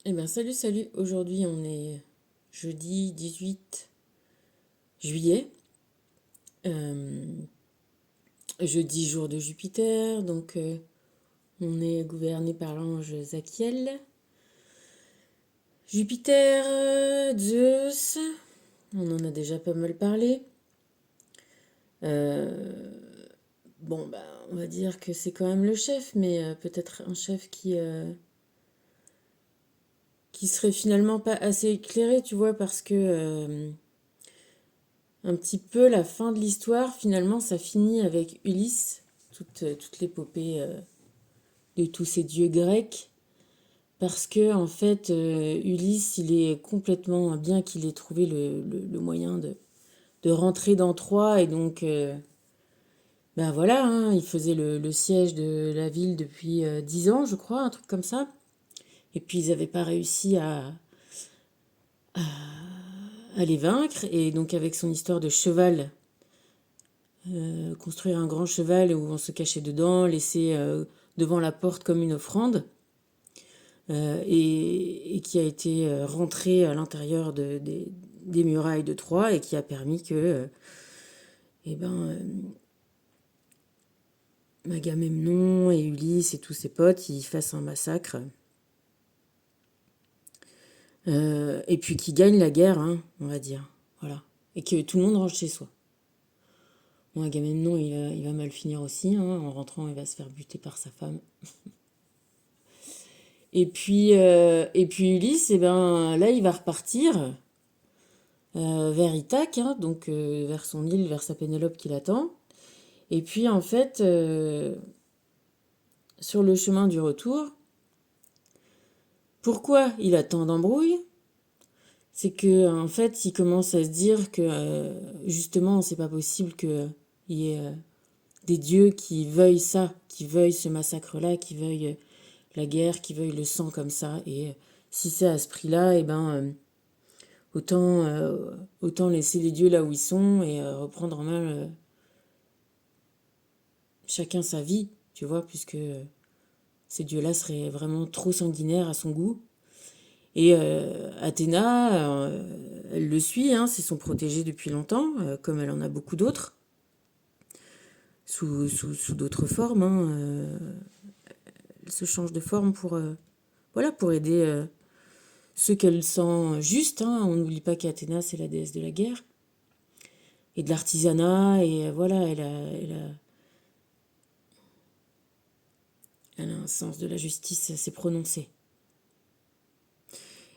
Eh ben salut. Aujourd'hui on est jeudi 18 juillet. Euh, Jeudi jour de Jupiter, donc on est gouverné par l'ange Zachiel. Jupiter, Zeus, on en a déjà pas mal parlé. Euh, bon bah on va dire que c'est quand même le chef, mais peut-être un chef qui serait finalement pas assez éclairé, tu vois, parce que un petit peu la fin de l'histoire, finalement, ça finit avec Ulysse, toute l'épopée de tous ces dieux grecs, parce que en fait, Ulysse, il est complètement, bien qu'il ait trouvé le moyen de rentrer dans Troie, et donc, ben voilà, hein, il faisait le siège de la ville depuis 10 ans, je crois, un truc comme ça, et puis ils n'avaient pas réussi à les vaincre, et donc avec son histoire de cheval, construire un grand cheval où on se cachait dedans, laisser devant la porte comme une offrande, et qui a été rentré à l'intérieur des murailles de Troie et qui a permis que eh ben, Agamemnon et Ulysse et tous ses potes ils fassent un massacre. Et puis qui gagne la guerre, hein, on va dire. Voilà. Et que tout le monde rentre chez soi. Bon, Agamemnon, il va mal finir aussi, hein. En rentrant, il va se faire buter par sa femme. Et puis Ulysse, eh ben, là, il va repartir vers Ithaque, hein, donc vers son île, vers sa Pénélope qui l'attend. Et puis, en fait, sur le chemin du retour, pourquoi il a tant d'embrouilles? C'est que, en fait, il commence à se dire que, justement, c'est pas possible qu'il y ait des dieux qui veuillent ça, qui veuillent ce massacre-là, qui veuillent la guerre, qui veuillent le sang comme ça. Et si c'est à ce prix-là, eh ben, autant laisser les dieux là où ils sont et reprendre en main chacun sa vie, tu vois, puisque ces dieux-là seraient vraiment trop sanguinaires à son goût. Et Athéna, elle le suit, hein, c'est son protégé depuis longtemps, comme elle en a beaucoup d'autres, sous d'autres formes. Hein, elle se change de forme voilà, pour aider ceux qu'elle sent justes. Hein. On n'oublie pas qu'Athéna, c'est la déesse de la guerre et de l'artisanat, et voilà, elle a un sens de la justice assez prononcé.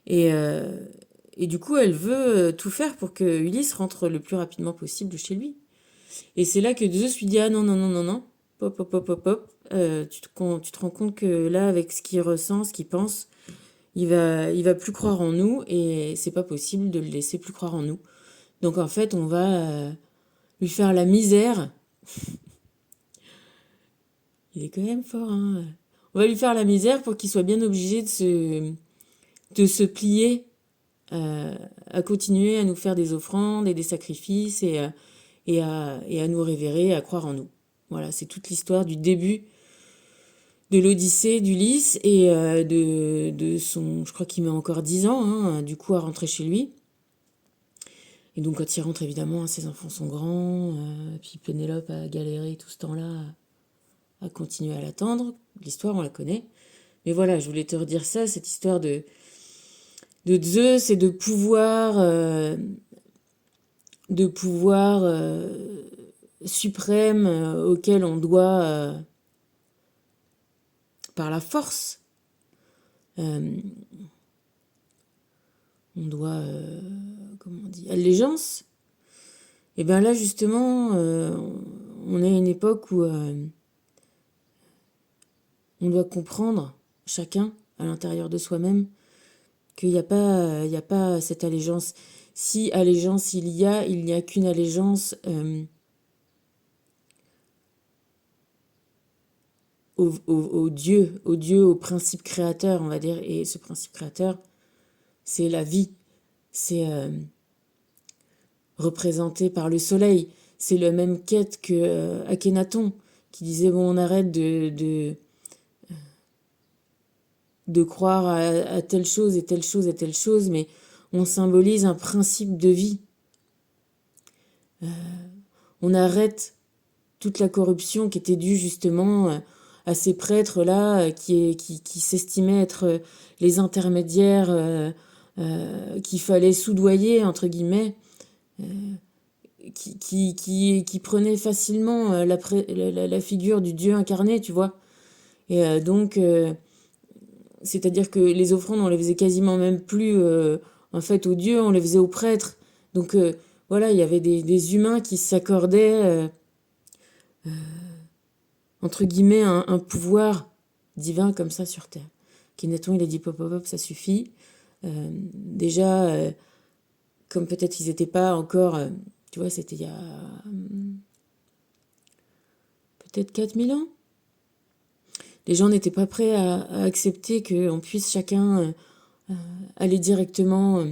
Et, euh, et du coup, elle veut tout faire pour que Ulysse rentre le plus rapidement possible chez lui. Et c'est là que Zeus lui dit: ah non, non, non, non, non, pop, pop, pop, pop, pop. Tu te rends compte que là, avec ce qu'il ressent, ce qu'il pense, il va plus croire en nous, et c'est pas possible de le laisser plus croire en nous. Donc en fait, on va lui faire la misère. Il est quand même fort, hein. On va lui faire la misère pour qu'il soit bien obligé de se plier, à continuer à nous faire des offrandes et des sacrifices, et à nous révérer, à croire en nous. Voilà, c'est toute l'histoire du début de l'Odyssée d'Ulysse, et de son... Je crois qu'il met encore 10 ans, hein, du coup, à rentrer chez lui. Et donc, quand il rentre, évidemment, ses enfants sont grands, puis Pénélope a galéré tout ce temps-là à continuer à l'attendre. L'histoire, on la connaît. Mais voilà, je voulais te redire ça, cette histoire de Zeus et de pouvoir suprême, auquel on doit, par la force, euh, on doit, comment on dit, allégeance. Et bien là, justement, on est à une époque où on doit comprendre, chacun, à l'intérieur de soi-même, qu'il n'y a pas cette allégeance. Si allégeance il n'y a qu'une allégeance au Dieu, au principe créateur, on va dire. Et ce principe créateur, c'est la vie. C'est représenté par le soleil. C'est le même quête que Akhenaton, qui disait, bon, on arrête de croire à telle chose et telle chose et telle chose, mais on symbolise un principe de vie. On arrête toute la corruption qui était due justement à ces prêtres-là qui s'estimaient être les intermédiaires qu'il fallait soudoyer, entre guillemets, qui prenaient facilement la figure du Dieu incarné, tu vois. Et donc, c'est-à-dire que les offrandes, on les faisait quasiment même plus en fait aux dieux, on les faisait aux prêtres. Donc voilà, il y avait des humains qui s'accordaient entre guillemets un pouvoir divin comme ça sur Terre. Kinaton, il a dit pop pop pop, ça suffit. Déjà, comme peut-être ils n'étaient pas encore, tu vois, c'était il y a peut-être 4000 ans. Les gens n'étaient pas prêts à accepter qu'on puisse chacun aller directement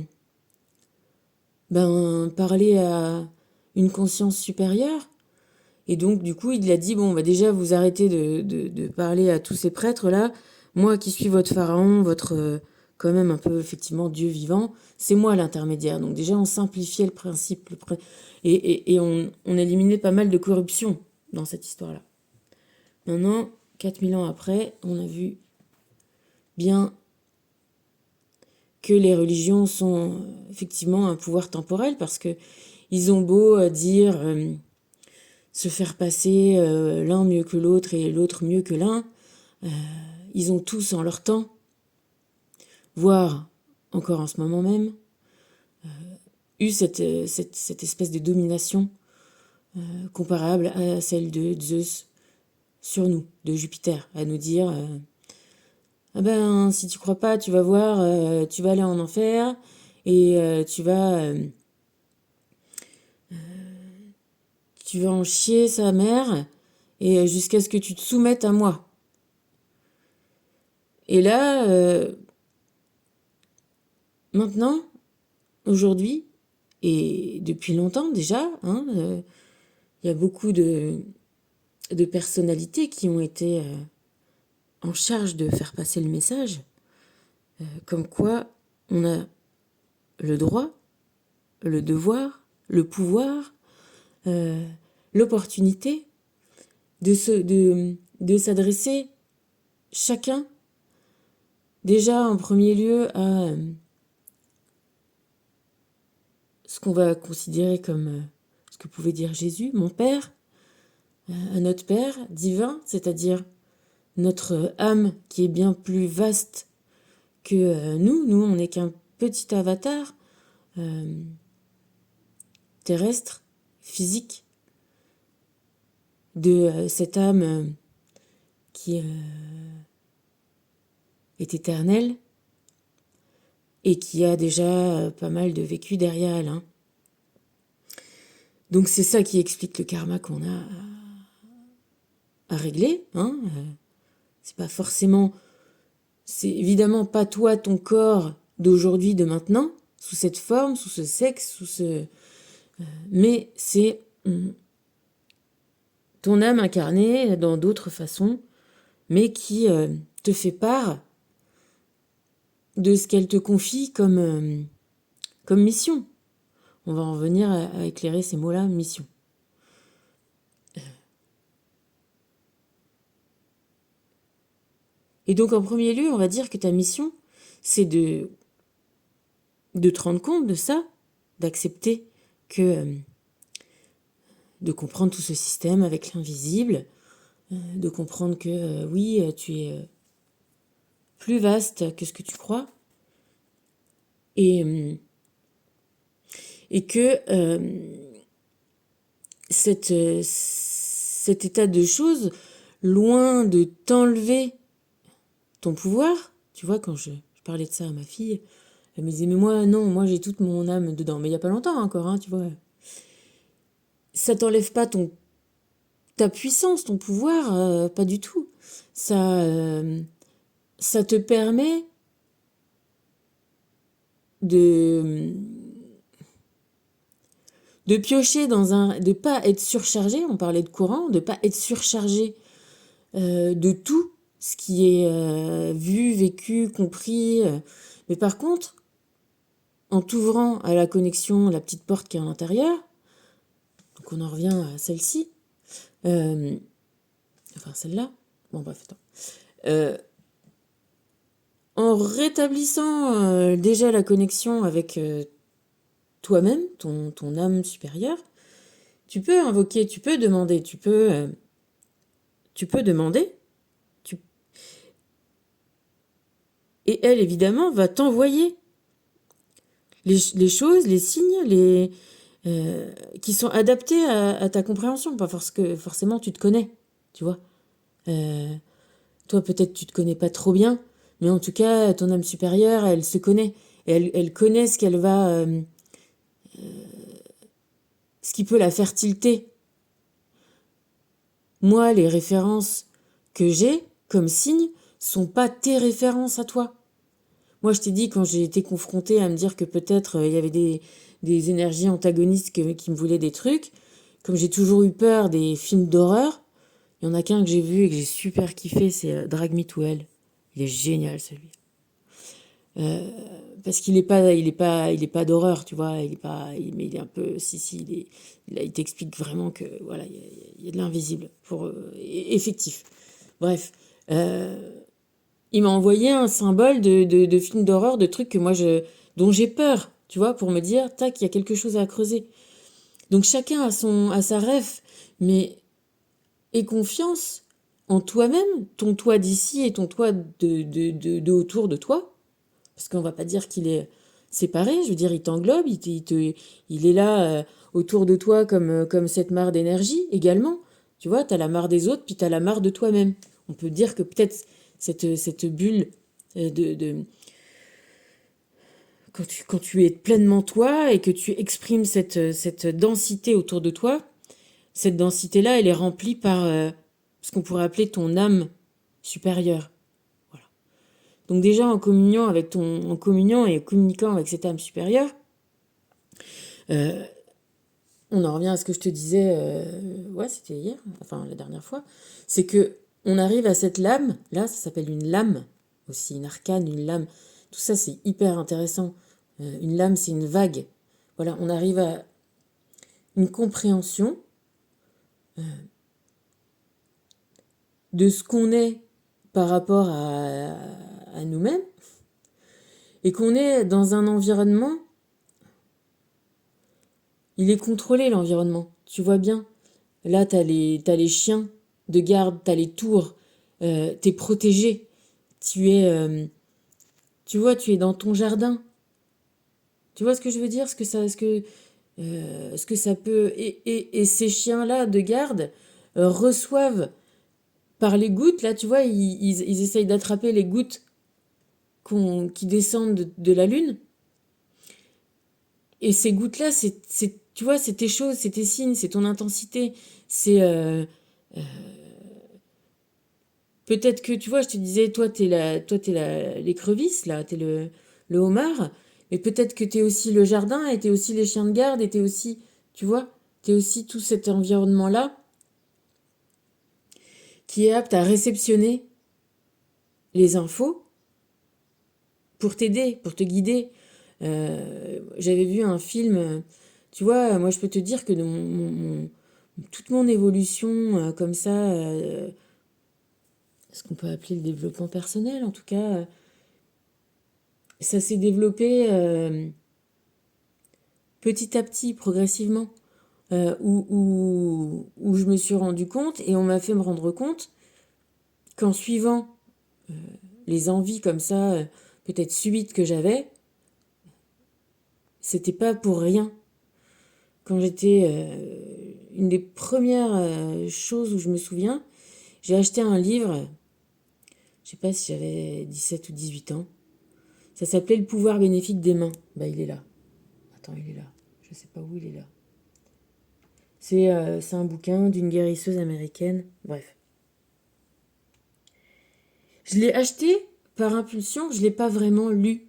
parler à une conscience supérieure. Et donc, du coup, il a dit, bon, déjà, vous arrêtez de parler à tous ces prêtres-là. Moi qui suis votre pharaon, votre, quand même un peu, effectivement, Dieu vivant, c'est moi l'intermédiaire. Donc déjà, on simplifiait le principe. Et on éliminait pas mal de corruption dans cette histoire-là. Maintenant, 4000 ans après, on a vu bien que les religions sont effectivement un pouvoir temporel parce que ils ont beau dire se faire passer l'un mieux que l'autre et l'autre mieux que l'un, ils ont tous en leur temps, voire encore en ce moment même, eu cette espèce de domination comparable à celle de Zeus sur nous, de Jupiter, à nous dire ah ben si tu crois pas, tu vas voir, tu vas aller en enfer et tu vas en chier sa mère et jusqu'à ce que tu te soumettes à moi. Et là, maintenant, aujourd'hui, et depuis longtemps déjà, y a beaucoup de personnalités qui ont été en charge de faire passer le message, comme quoi on a le droit, le devoir, le pouvoir, l'opportunité de s'adresser chacun déjà en premier lieu à ce qu'on va considérer comme ce que pouvait dire Jésus, mon Père, à notre Père divin, c'est-à-dire notre âme qui est bien plus vaste que nous. Nous, on n'est qu'un petit avatar terrestre, physique, de cette âme qui est éternelle et qui a déjà pas mal de vécu derrière elle. Donc c'est ça qui explique le karma qu'on a à régler. C'est pas forcément... C'est évidemment pas toi, ton corps d'aujourd'hui, de maintenant, sous cette forme, sous ce sexe, sous ce... mais c'est ton âme incarnée dans d'autres façons, mais qui te fait part de ce qu'elle te confie comme mission. On va en venir à éclairer ces mots-là, mission. Et donc, en premier lieu, on va dire que ta mission, c'est de te rendre compte de ça, d'accepter que... de comprendre tout ce système avec l'invisible, de comprendre que, oui, tu es plus vaste que ce que tu crois, et que cet état de choses, loin de t'enlever ton pouvoir, tu vois, quand je parlais de ça à ma fille, elle me disait, mais moi j'ai toute mon âme dedans, mais il n'y a pas longtemps encore, tu vois. Ça t'enlève pas ta puissance, ton pouvoir, pas du tout. Ça te permet de piocher de pas être surchargé, on parlait de courant, de pas être surchargé de tout ce qui est vu, vécu, compris. Mais par contre, en t'ouvrant à la connexion, la petite porte qui est à l'intérieur, donc on en revient à celle-ci, enfin celle-là, bon bref, attends. En rétablissant déjà la connexion avec toi-même, ton âme supérieure, tu peux invoquer, tu peux demander, tu peux demander, tu- et elle évidemment va t'envoyer les choses, les signes, qui sont adaptés à ta compréhension, pas parce que forcément tu te connais, tu vois. Euh, Toi peut-être tu te connais pas trop bien, mais en tout cas ton âme supérieure, elle se connaît, et elle connaît ce qu'elle va, ce qui peut la faire tilter. Moi, les références que j'ai comme signes sont pas tes références à toi. Moi, je t'ai dit, quand j'ai été confrontée à me dire que peut-être il y avait des énergies antagonistes qui me voulaient des trucs, comme j'ai toujours eu peur des films d'horreur, il y en a qu'un que j'ai vu et que j'ai super kiffé, c'est Drag Me to Hell. Il est génial celui. Parce qu'il est pas, il est pas d'horreur, tu vois. Il est pas, mais il est un peu, si, il t'explique vraiment que voilà, il y a de l'invisible pour effectif. Bref, il m'a envoyé un symbole de film d'horreur, de trucs que dont j'ai peur, tu vois, pour me dire, tac, il y a quelque chose à creuser. Donc chacun a sa ref, mais aie confiance en toi-même, ton toi d'ici et ton toi de autour de toi, parce qu'on va pas dire qu'il est séparé, je veux dire, il t'englobe, il est là autour de toi comme cette mare d'énergie également. Tu vois, tu as la mare des autres, puis tu as la mare de toi-même. On peut dire que peut-être cette bulle de quand tu es pleinement toi et que tu exprimes cette densité autour de toi, cette densité-là, elle est remplie par ce qu'on pourrait appeler ton âme supérieure. Voilà. Donc déjà en communion et communiquant avec cette âme supérieure, euh, on en revient à ce que je te disais, ouais, c'était hier, enfin la dernière fois, c'est que on arrive à cette lame, là, ça s'appelle une lame aussi, une arcane, une lame. Tout ça, c'est hyper intéressant. Une lame, c'est une vague. Voilà, on arrive à une compréhension de ce qu'on est par rapport à nous-mêmes et qu'on est dans un environnement, il est contrôlé l'environnement, tu vois bien. Là, t'as les chiens de garde, t'as les tours, t'es protégé, tu es, tu vois, tu es dans ton jardin. Tu vois ce que je veux dire, ce que ça peut, et ces chiens-là de garde reçoivent par les gouttes, là, tu vois, ils essayent d'attraper les gouttes qui descendent de la lune. Et ces gouttes-là, tu vois, c'est tes choses, c'est tes signes, c'est ton intensité. C'est peut-être que, tu vois, je te disais, l'écrevisse, là, t'es le homard. Mais peut-être que t'es aussi le jardin, et t'es aussi les chiens de garde, et t'es aussi, tu vois, t'es aussi tout cet environnement-là qui est apte à réceptionner les infos pour t'aider, pour te guider. J'avais vu un film, tu vois, moi je peux te dire que toute mon évolution comme ça, ce qu'on peut appeler le développement personnel en tout cas, ça s'est développé petit à petit, progressivement, où je me suis rendu compte et on m'a fait me rendre compte qu'en suivant les envies comme ça, peut-être subites que j'avais, c'était pas pour rien. Quand j'étais une des premières choses où je me souviens, j'ai acheté un livre, je sais pas si j'avais 17 ou 18 ans. Ça s'appelait Le pouvoir bénéfique des mains. Bah il est là. Attends, il est là. Je sais pas où il est là. C'est un bouquin d'une guérisseuse américaine. Bref. Je l'ai acheté par impulsion, je l'ai pas vraiment lu.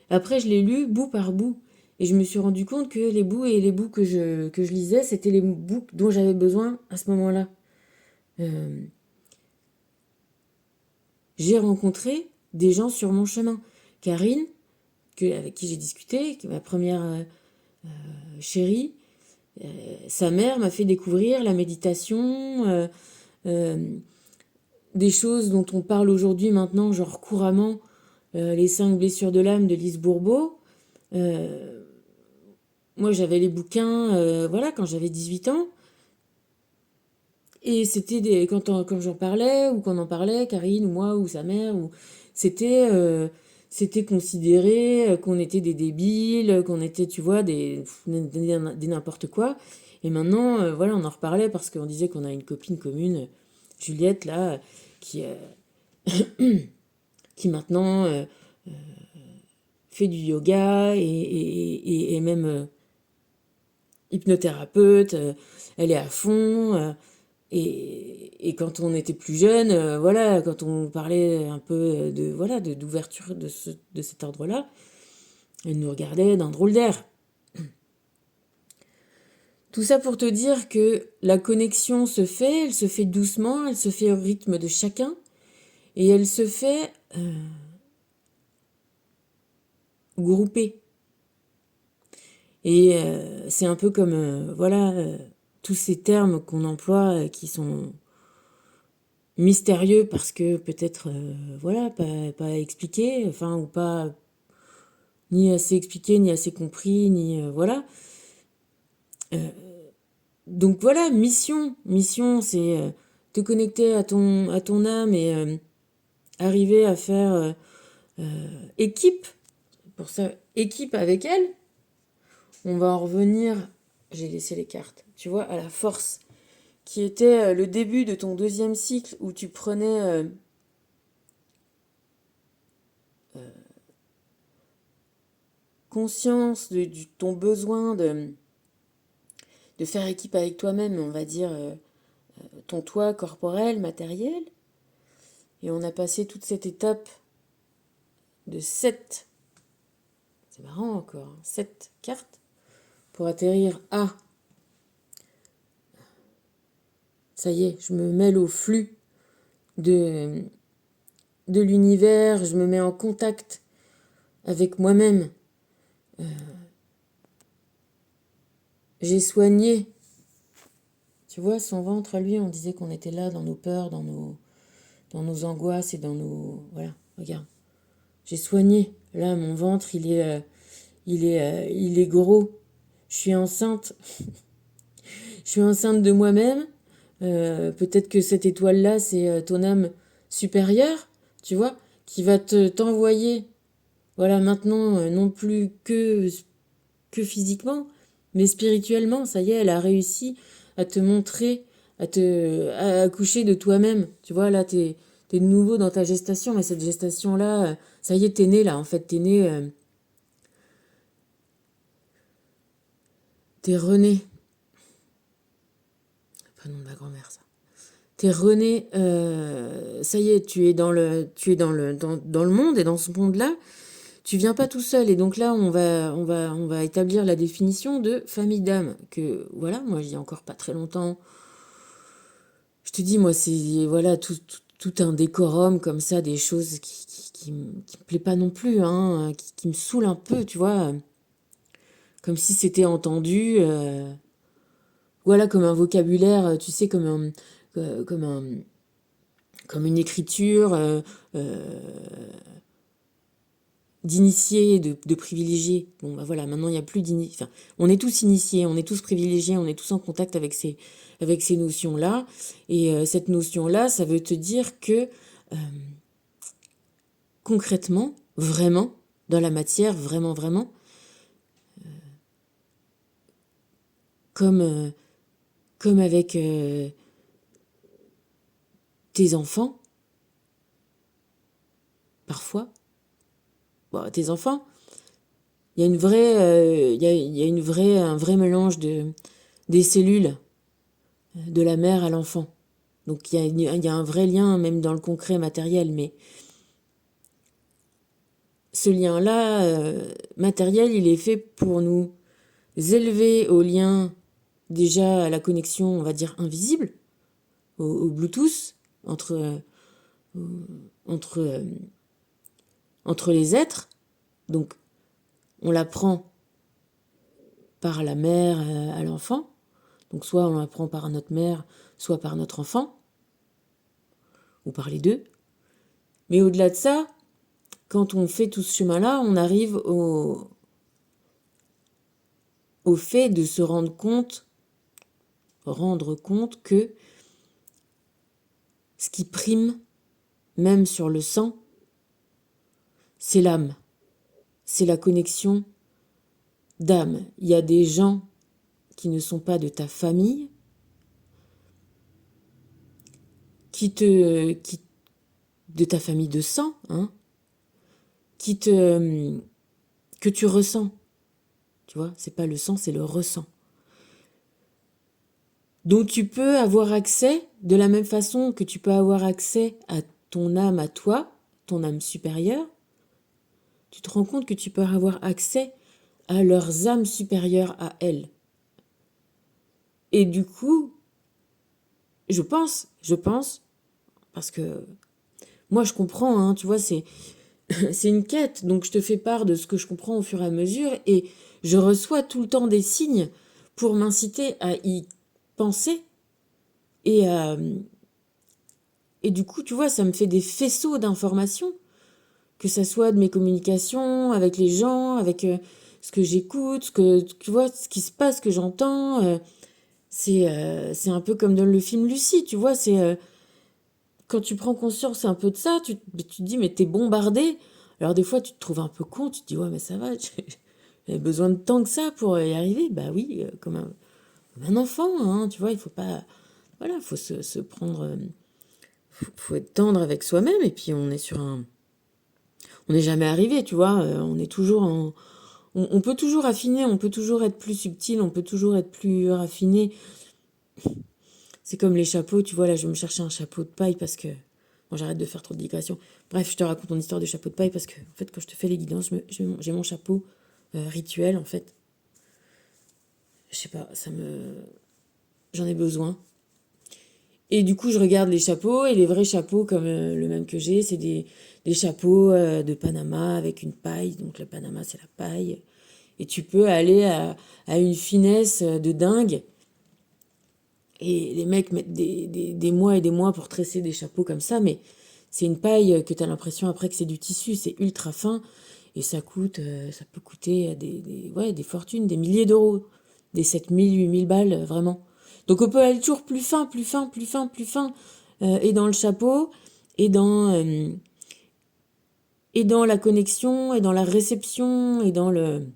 Après, je l'ai lu bout par bout. Et je me suis rendu compte que les bouts que je lisais, c'était les bouts dont j'avais besoin à ce moment-là. Euh, j'ai rencontré des gens sur mon chemin. Karine, avec qui j'ai discuté, qui est ma première chérie, sa mère m'a fait découvrir la méditation, des choses dont on parle aujourd'hui maintenant, genre couramment, les 5 blessures de l'âme de Lise Bourbeau. Moi, j'avais les bouquins, voilà, quand j'avais 18 ans. Et c'était quand j'en parlais, ou qu'on en parlait, Karine, ou moi, ou sa mère, c'était, c'était considéré qu'on était des débiles, qu'on était, tu vois, des n'importe quoi. Et maintenant, voilà, on en reparlait parce qu'on disait qu'on a une copine commune, Juliette, là, qui, qui maintenant fait du yoga et même hypnothérapeute. Elle est à fond. Et quand on était plus jeune, voilà, quand on parlait un peu de voilà d'ouverture de cet ordre-là, elle nous regardait d'un drôle d'air. Tout ça pour te dire que la connexion se fait, elle se fait doucement, elle se fait au rythme de chacun, et elle se fait groupée. Et c'est un peu comme voilà tous ces termes qu'on emploie qui sont mystérieux parce que peut-être voilà pas expliqué, enfin ou pas ni assez expliqué ni assez compris ni voilà. Donc voilà, mission c'est te connecter à ton âme et arriver à faire équipe pour ça équipe avec elle. On va en revenir, j'ai laissé les cartes, tu vois, à la force qui était le début de ton deuxième cycle où tu prenais conscience de ton besoin de faire équipe avec toi-même, on va dire ton toi corporel, matériel. Et on a passé toute cette étape de 7, c'est marrant encore, 7 cartes pour atterrir à, ça y est, je me mêle au flux de, de l'univers, je me mets en contact avec moi-même. J'ai soigné, tu vois, son ventre à lui, on disait qu'on était là dans nos peurs, dans nos angoisses et dans nos... Voilà, regarde. J'ai soigné. Là, mon ventre, il est gros. Je suis enceinte. Je suis enceinte de moi-même. Peut-être que cette étoile-là, c'est ton âme supérieure, tu vois, qui va t'envoyer, voilà, maintenant, non plus que physiquement, mais spirituellement, ça y est, elle a réussi à te montrer, à accoucher de toi-même. Tu vois, là, t'es de nouveau dans ta gestation, mais cette gestation-là, ça y est, t'es né là, en fait, t'es rené. Prénom de ma grand-mère, ça. T'es rené, ça y est, tu es dans le monde et dans ce monde-là, tu viens pas tout seul. Et donc là, on va établir la définition de famille d'âme. Que voilà, moi, il y a encore pas très longtemps, je te dis, moi, c'est voilà tout un décorum comme ça, des choses qui me plaît pas non plus, hein, qui me saoulent un peu, tu vois, comme si c'était entendu, voilà, comme un vocabulaire, tu sais, comme un, comme une écriture d'initié, de privilégié. Bon, bah voilà, maintenant il n'y a plus d'initié. Enfin, on est tous initiés, on est tous privilégiés, on est tous en contact avec ces notions-là. Et cette notion-là, ça veut te dire que concrètement, vraiment, dans la matière, vraiment, vraiment, comme, comme avec tes enfants, parfois, bon, tes enfants, il y a une vraie, il y a une vraie, un vrai mélange des cellules de la mère à l'enfant. Donc il y a un vrai lien, même dans le concret matériel, mais ce lien-là, matériel, il est fait pour nous élever au lien, déjà à la connexion, on va dire, invisible, au Bluetooth, entre entre, entre les êtres. Donc, on l'apprend par la mère à l'enfant. Donc, soit on l'apprend par notre mère, soit par notre enfant, ou par les deux. Mais au-delà de ça, quand on fait tout ce chemin-là, on arrive au fait de se rendre compte que ce qui prime, même sur le sang, c'est l'âme, c'est la connexion d'âme. Il y a des gens qui ne sont pas de ta famille, de ta famille de sang, hein, que tu ressens. Tu vois, c'est pas le sang, c'est le ressent. Donc tu peux avoir accès, de la même façon que tu peux avoir accès à ton âme à toi, ton âme supérieure, tu te rends compte que tu peux avoir accès à leurs âmes supérieures à elles. Et du coup, je pense, parce que moi je comprends, hein, tu vois, c'est une quête, donc je te fais part de ce que je comprends au fur et à mesure, et je reçois tout le temps des signes pour m'inciter à y penser, et, et du coup, tu vois, ça me fait des faisceaux d'informations, que ça soit de mes communications avec les gens, avec ce que j'écoute, tu vois, ce qui se passe, ce que j'entends. C'est un peu comme dans le film Lucie, tu vois, quand tu prends conscience un peu de ça, tu te dis, mais t'es bombardé. Alors des fois, tu te trouves un peu con, tu te dis, ouais, mais ça va, j'ai besoin de temps que ça pour y arriver. Bah oui, comme un enfant, hein, tu vois, il faut pas... Voilà, il faut se prendre... faut être tendre avec soi-même, et puis on est sur un... On n'est jamais arrivé, tu vois, on est toujours en... On peut toujours affiner, on peut toujours être plus subtil, on peut toujours être plus raffiné. C'est comme les chapeaux, tu vois, là, je vais me chercher un chapeau de paille parce que... Bon, j'arrête de faire trop de digressions. Bref, je te raconte mon histoire de chapeau de paille parce que, en fait, quand je te fais les guidances, j'ai mon chapeau rituel, en fait. Je sais pas, J'en ai besoin. Et du coup, je regarde les chapeaux, et les vrais chapeaux, comme le même que j'ai, c'est des chapeaux de Panama avec une paille. Donc, le Panama, c'est la paille. Et tu peux aller à une finesse de dingue. Et les mecs mettent des mois et des mois pour tresser des chapeaux comme ça, mais c'est une paille que tu as l'impression après que c'est du tissu, c'est ultra fin, et ça peut coûter ouais, des fortunes, des milliers d'euros, des 7 000, 8 000 balles, vraiment. Donc on peut aller toujours plus fin, plus fin, plus fin, plus fin, et dans le chapeau, et et dans la connexion, et dans la réception, et dans le...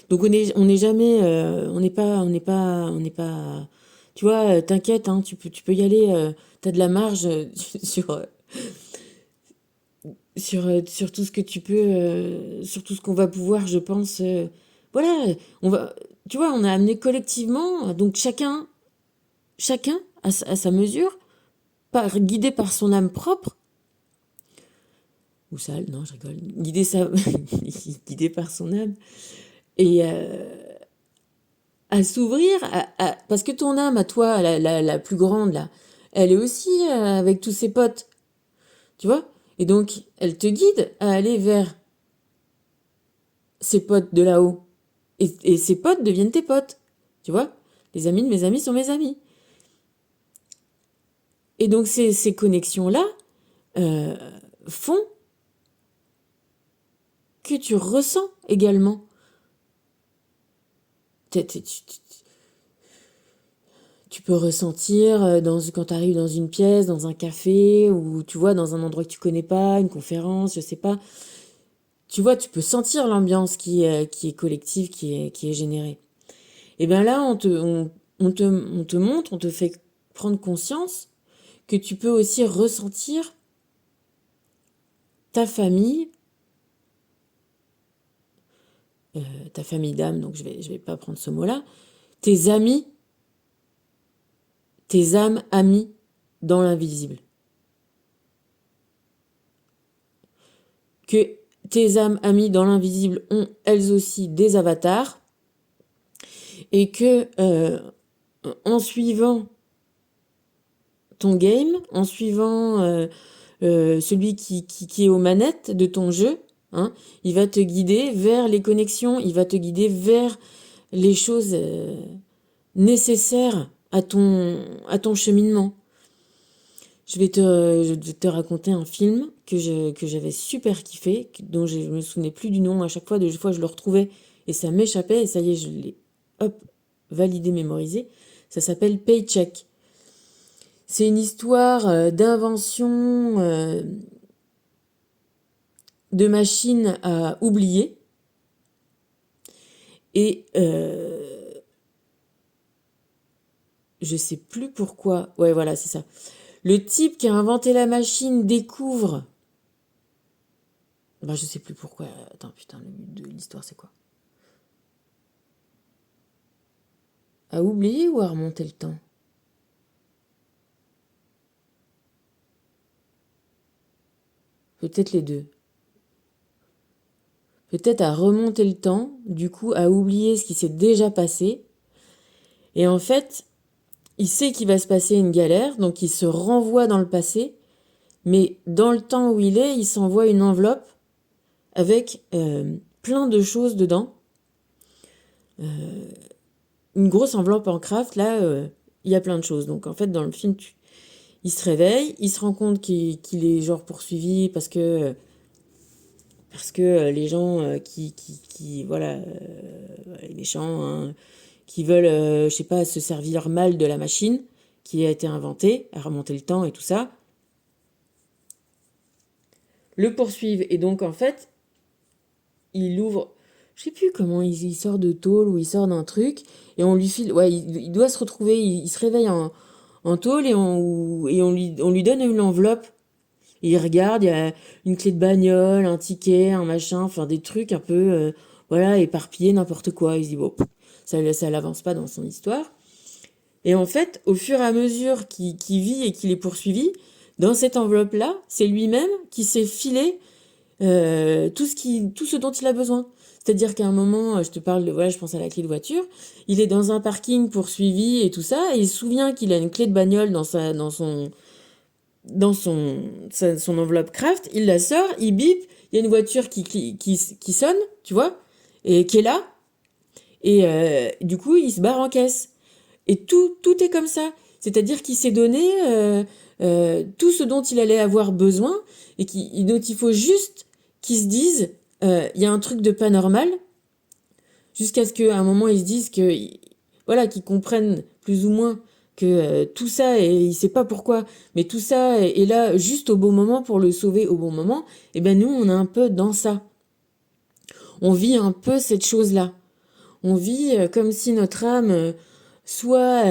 Donc on est jamais, on n'est pas, tu vois, t'inquiète, hein, tu peux y aller, t'as de la marge sur, sur tout ce que tu peux, sur tout ce qu'on va pouvoir, je pense, voilà, tu vois, on a amené collectivement, donc chacun à sa mesure, guidé par son âme propre, ou sale, non, je rigole, guidé par son âme, et à s'ouvrir, parce que ton âme à toi, la plus grande, là, elle est aussi avec tous ses potes, tu vois? Et donc, elle te guide à aller vers ses potes de là-haut. Et ses potes deviennent tes potes, tu vois? Les amis de mes amis sont mes amis. Et donc, ces connexions-là euh, font que tu ressens également. Tu peux ressentir quand tu arrives dans une pièce, dans un café, ou tu vois, dans un endroit que tu connais pas, une conférence, je sais pas. Tu vois, tu peux sentir l'ambiance qui est collective, qui est générée. Et bien là, on te montre, on te fait prendre conscience que tu peux aussi ressentir ta famille, ta famille d'âme, donc je vais pas prendre ce mot-là, tes amis, tes âmes amies dans l'invisible. Que tes âmes amies dans l'invisible ont elles aussi des avatars, et que en suivant ton game, en suivant celui qui est aux manettes de ton jeu, hein, il va te guider vers les connexions, il va te guider vers les choses nécessaires à ton cheminement. Je vais te raconter un film que j'avais super kiffé, dont je me souvenais plus du nom. À chaque fois, je le retrouvais et ça m'échappait. Et ça y est, je l'ai, hop, validé, mémorisé. Ça s'appelle Paycheck. C'est une histoire d'invention de machines à oublier. Et je sais plus pourquoi. Ouais, voilà, c'est ça. Le type qui a inventé la machine découvre. Bah, je sais plus pourquoi. Attends, putain, le but de l'histoire, c'est quoi? À oublier ou à remonter le temps? Peut-être les deux. Peut-être à remonter le temps, du coup, à oublier ce qui s'est déjà passé. Et en fait, il sait qu'il va se passer une galère, donc il se renvoie dans le passé. Mais dans le temps où il s'envoie une enveloppe avec plein de choses dedans. Une grosse enveloppe en craft, là, il y a plein de choses. Donc en fait, dans le film, il se réveille, il se rend compte qu'il est genre poursuivi parce que les gens voilà, les méchants, hein, qui veulent, je sais pas, se servir mal de la machine qui a été inventée, à remonter le temps et tout ça, le poursuivent. Et donc, en fait, il ouvre, je sais plus comment il sort de tôle ou il sort d'un truc, et on lui file, ouais, il doit se retrouver, il se réveille en tôle et on lui donne une enveloppe. Et il regarde, il y a une clé de bagnole, un ticket, un machin, enfin des trucs un peu, voilà, éparpillés, n'importe quoi. Il se dit, bon, ça l'avance pas dans son histoire. Et en fait, au fur et à mesure qu'il vit et qu'il est poursuivi, dans cette enveloppe-là, c'est lui-même qui s'est filé tout ce dont il a besoin. C'est-à-dire qu'à un moment, je te parle de, voilà, je pense à la clé de voiture, il est dans un parking poursuivi et tout ça, et il se souvient qu'il a une clé de bagnole dans son enveloppe craft, il la sort, il bip, il y a une voiture qui sonne, tu vois, et qui est là, et du coup, il se barre en caisse. Et tout est comme ça. C'est-à-dire qu'il s'est donné tout ce dont il allait avoir besoin et dont il faut juste qu'il se dise, il y a un truc de pas normal, jusqu'à ce qu'à un moment ils se disent que, voilà, qu'ils comprennent plus ou moins que tout ça, et il sait pas pourquoi, mais tout ça est là juste au bon moment pour le sauver au bon moment. Et ben nous, on est un peu dans ça. On vit un peu cette chose-là. On vit comme si notre âme, soit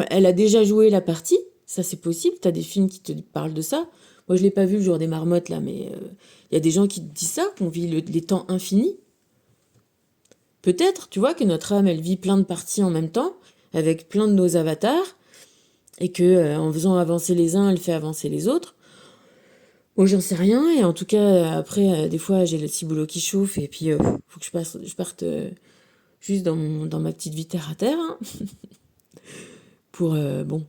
elle a déjà joué la partie, ça c'est possible, t'as des films qui te parlent de ça. Moi je l'ai pas vu le jour des marmottes là, mais il y a des gens qui te disent ça, qu'on vit les temps infinis. Peut-être, tu vois, que notre âme elle vit plein de parties en même temps, avec plein de nos avatars, et que en faisant avancer les uns, elle fait avancer les autres. Moi j'en sais rien, et en tout cas après des fois j'ai le ciboulot qui chauffe, et puis faut que je parte juste dans ma petite vie terre à terre, hein, pour bon.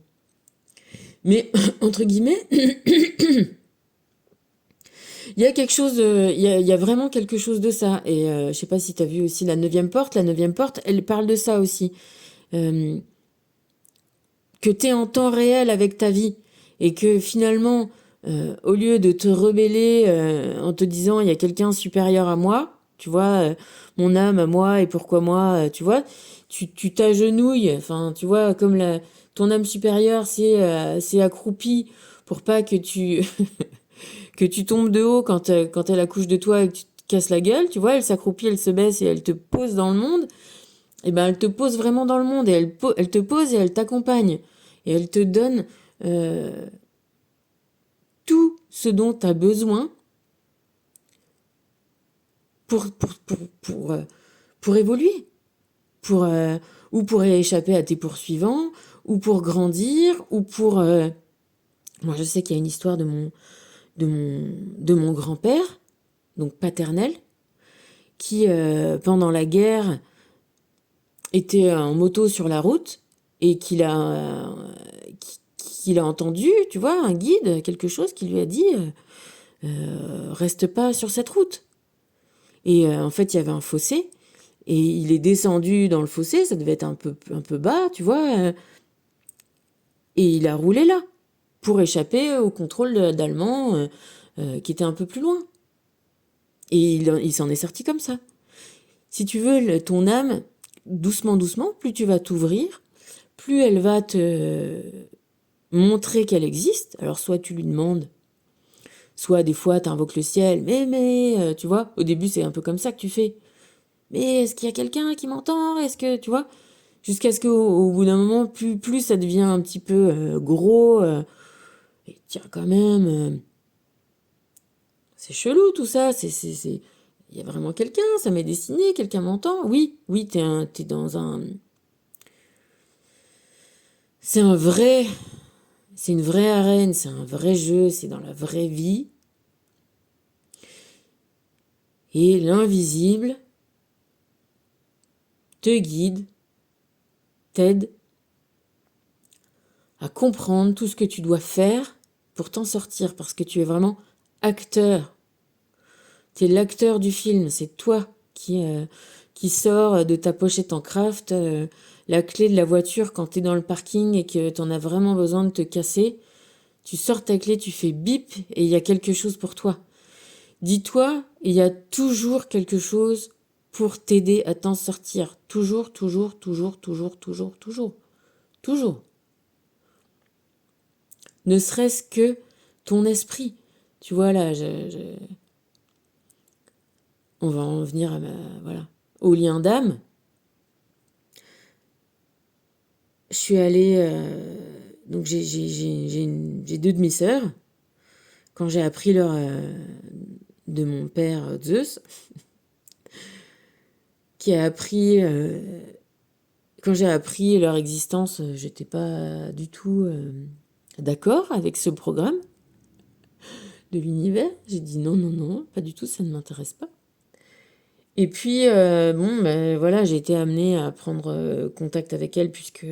Mais entre guillemets, il y a quelque chose, il y a vraiment quelque chose de ça. Et je sais pas si tu as vu aussi la neuvième porte. La neuvième porte, elle parle de ça aussi. Euh, que tu es en temps réel avec ta vie. Et que finalement, au lieu de te rebeller en te disant il y a quelqu'un supérieur à moi, tu vois, mon âme à moi et pourquoi moi, tu vois, tu t'agenouilles, enfin, tu vois, comme ton âme supérieure c'est accroupi pour pas que que tu tombes de haut quand elle accouche de toi et que tu te casses la gueule, tu vois, elle s'accroupit, elle se baisse et elle te pose dans le monde, et ben elle te pose vraiment dans le monde, et elle te pose et elle t'accompagne. Et elle te donne euh, tout ce dont tu as besoin pour, pour, pour, pour, euh, pour évoluer, pour, ou pour échapper à tes poursuivants, ou pour grandir, ou pour... Moi je sais qu'il y a une histoire de mon grand-père, donc paternel, qui, pendant la guerre, était en moto sur la route et qu'il a entendu, tu vois, un guide, quelque chose qui lui a dit reste pas sur cette route. Et en fait, il y avait un fossé, et il est descendu dans le fossé, ça devait être un peu bas, tu vois, et il a roulé là, pour échapper au contrôle d'Allemands qui était un peu plus loin. Et il s'en est sorti comme ça. Si tu veux, ton âme, doucement, doucement, plus tu vas t'ouvrir, plus elle va te montrer qu'elle existe. Alors soit tu lui demandes, soit des fois tu invoques le ciel, mais, tu vois, au début c'est un peu comme ça que tu fais. Mais est-ce qu'il y a quelqu'un qui m'entend? Est-ce que, tu vois, jusqu'à ce qu'au bout d'un moment, plus ça devient un petit peu gros, et tiens, quand même, c'est chelou tout ça, il y a vraiment quelqu'un, ça m'est destiné, quelqu'un m'entend. Oui, oui, t'es dans un... C'est un vrai... C'est une vraie arène, c'est un vrai jeu, c'est dans la vraie vie. Et l'invisible te guide, t'aide à comprendre tout ce que tu dois faire pour t'en sortir, parce que tu es vraiment acteur. Tu es l'acteur du film, c'est toi qui sors de ta pochette en craft la clé de la voiture quand tu es dans le parking et que tu en as vraiment besoin de te casser. Tu sors ta clé, tu fais bip et il y a quelque chose pour toi. Dis-toi, il y a toujours quelque chose pour t'aider à t'en sortir. Toujours, toujours, toujours, toujours, toujours, toujours. Toujours. Ne serait-ce que ton esprit. Tu vois là, on va en venir voilà, au lien d'âme. Je suis allée... donc j'ai deux demi-sœurs. Quand j'ai appris de mon père Zeus, qui a appris... quand j'ai appris leur existence, j'étais pas du tout d'accord avec ce programme de l'univers. J'ai dit non, non, non, pas du tout, ça ne m'intéresse pas. Et puis, bon, ben voilà, j'ai été amenée à prendre contact avec elle puisque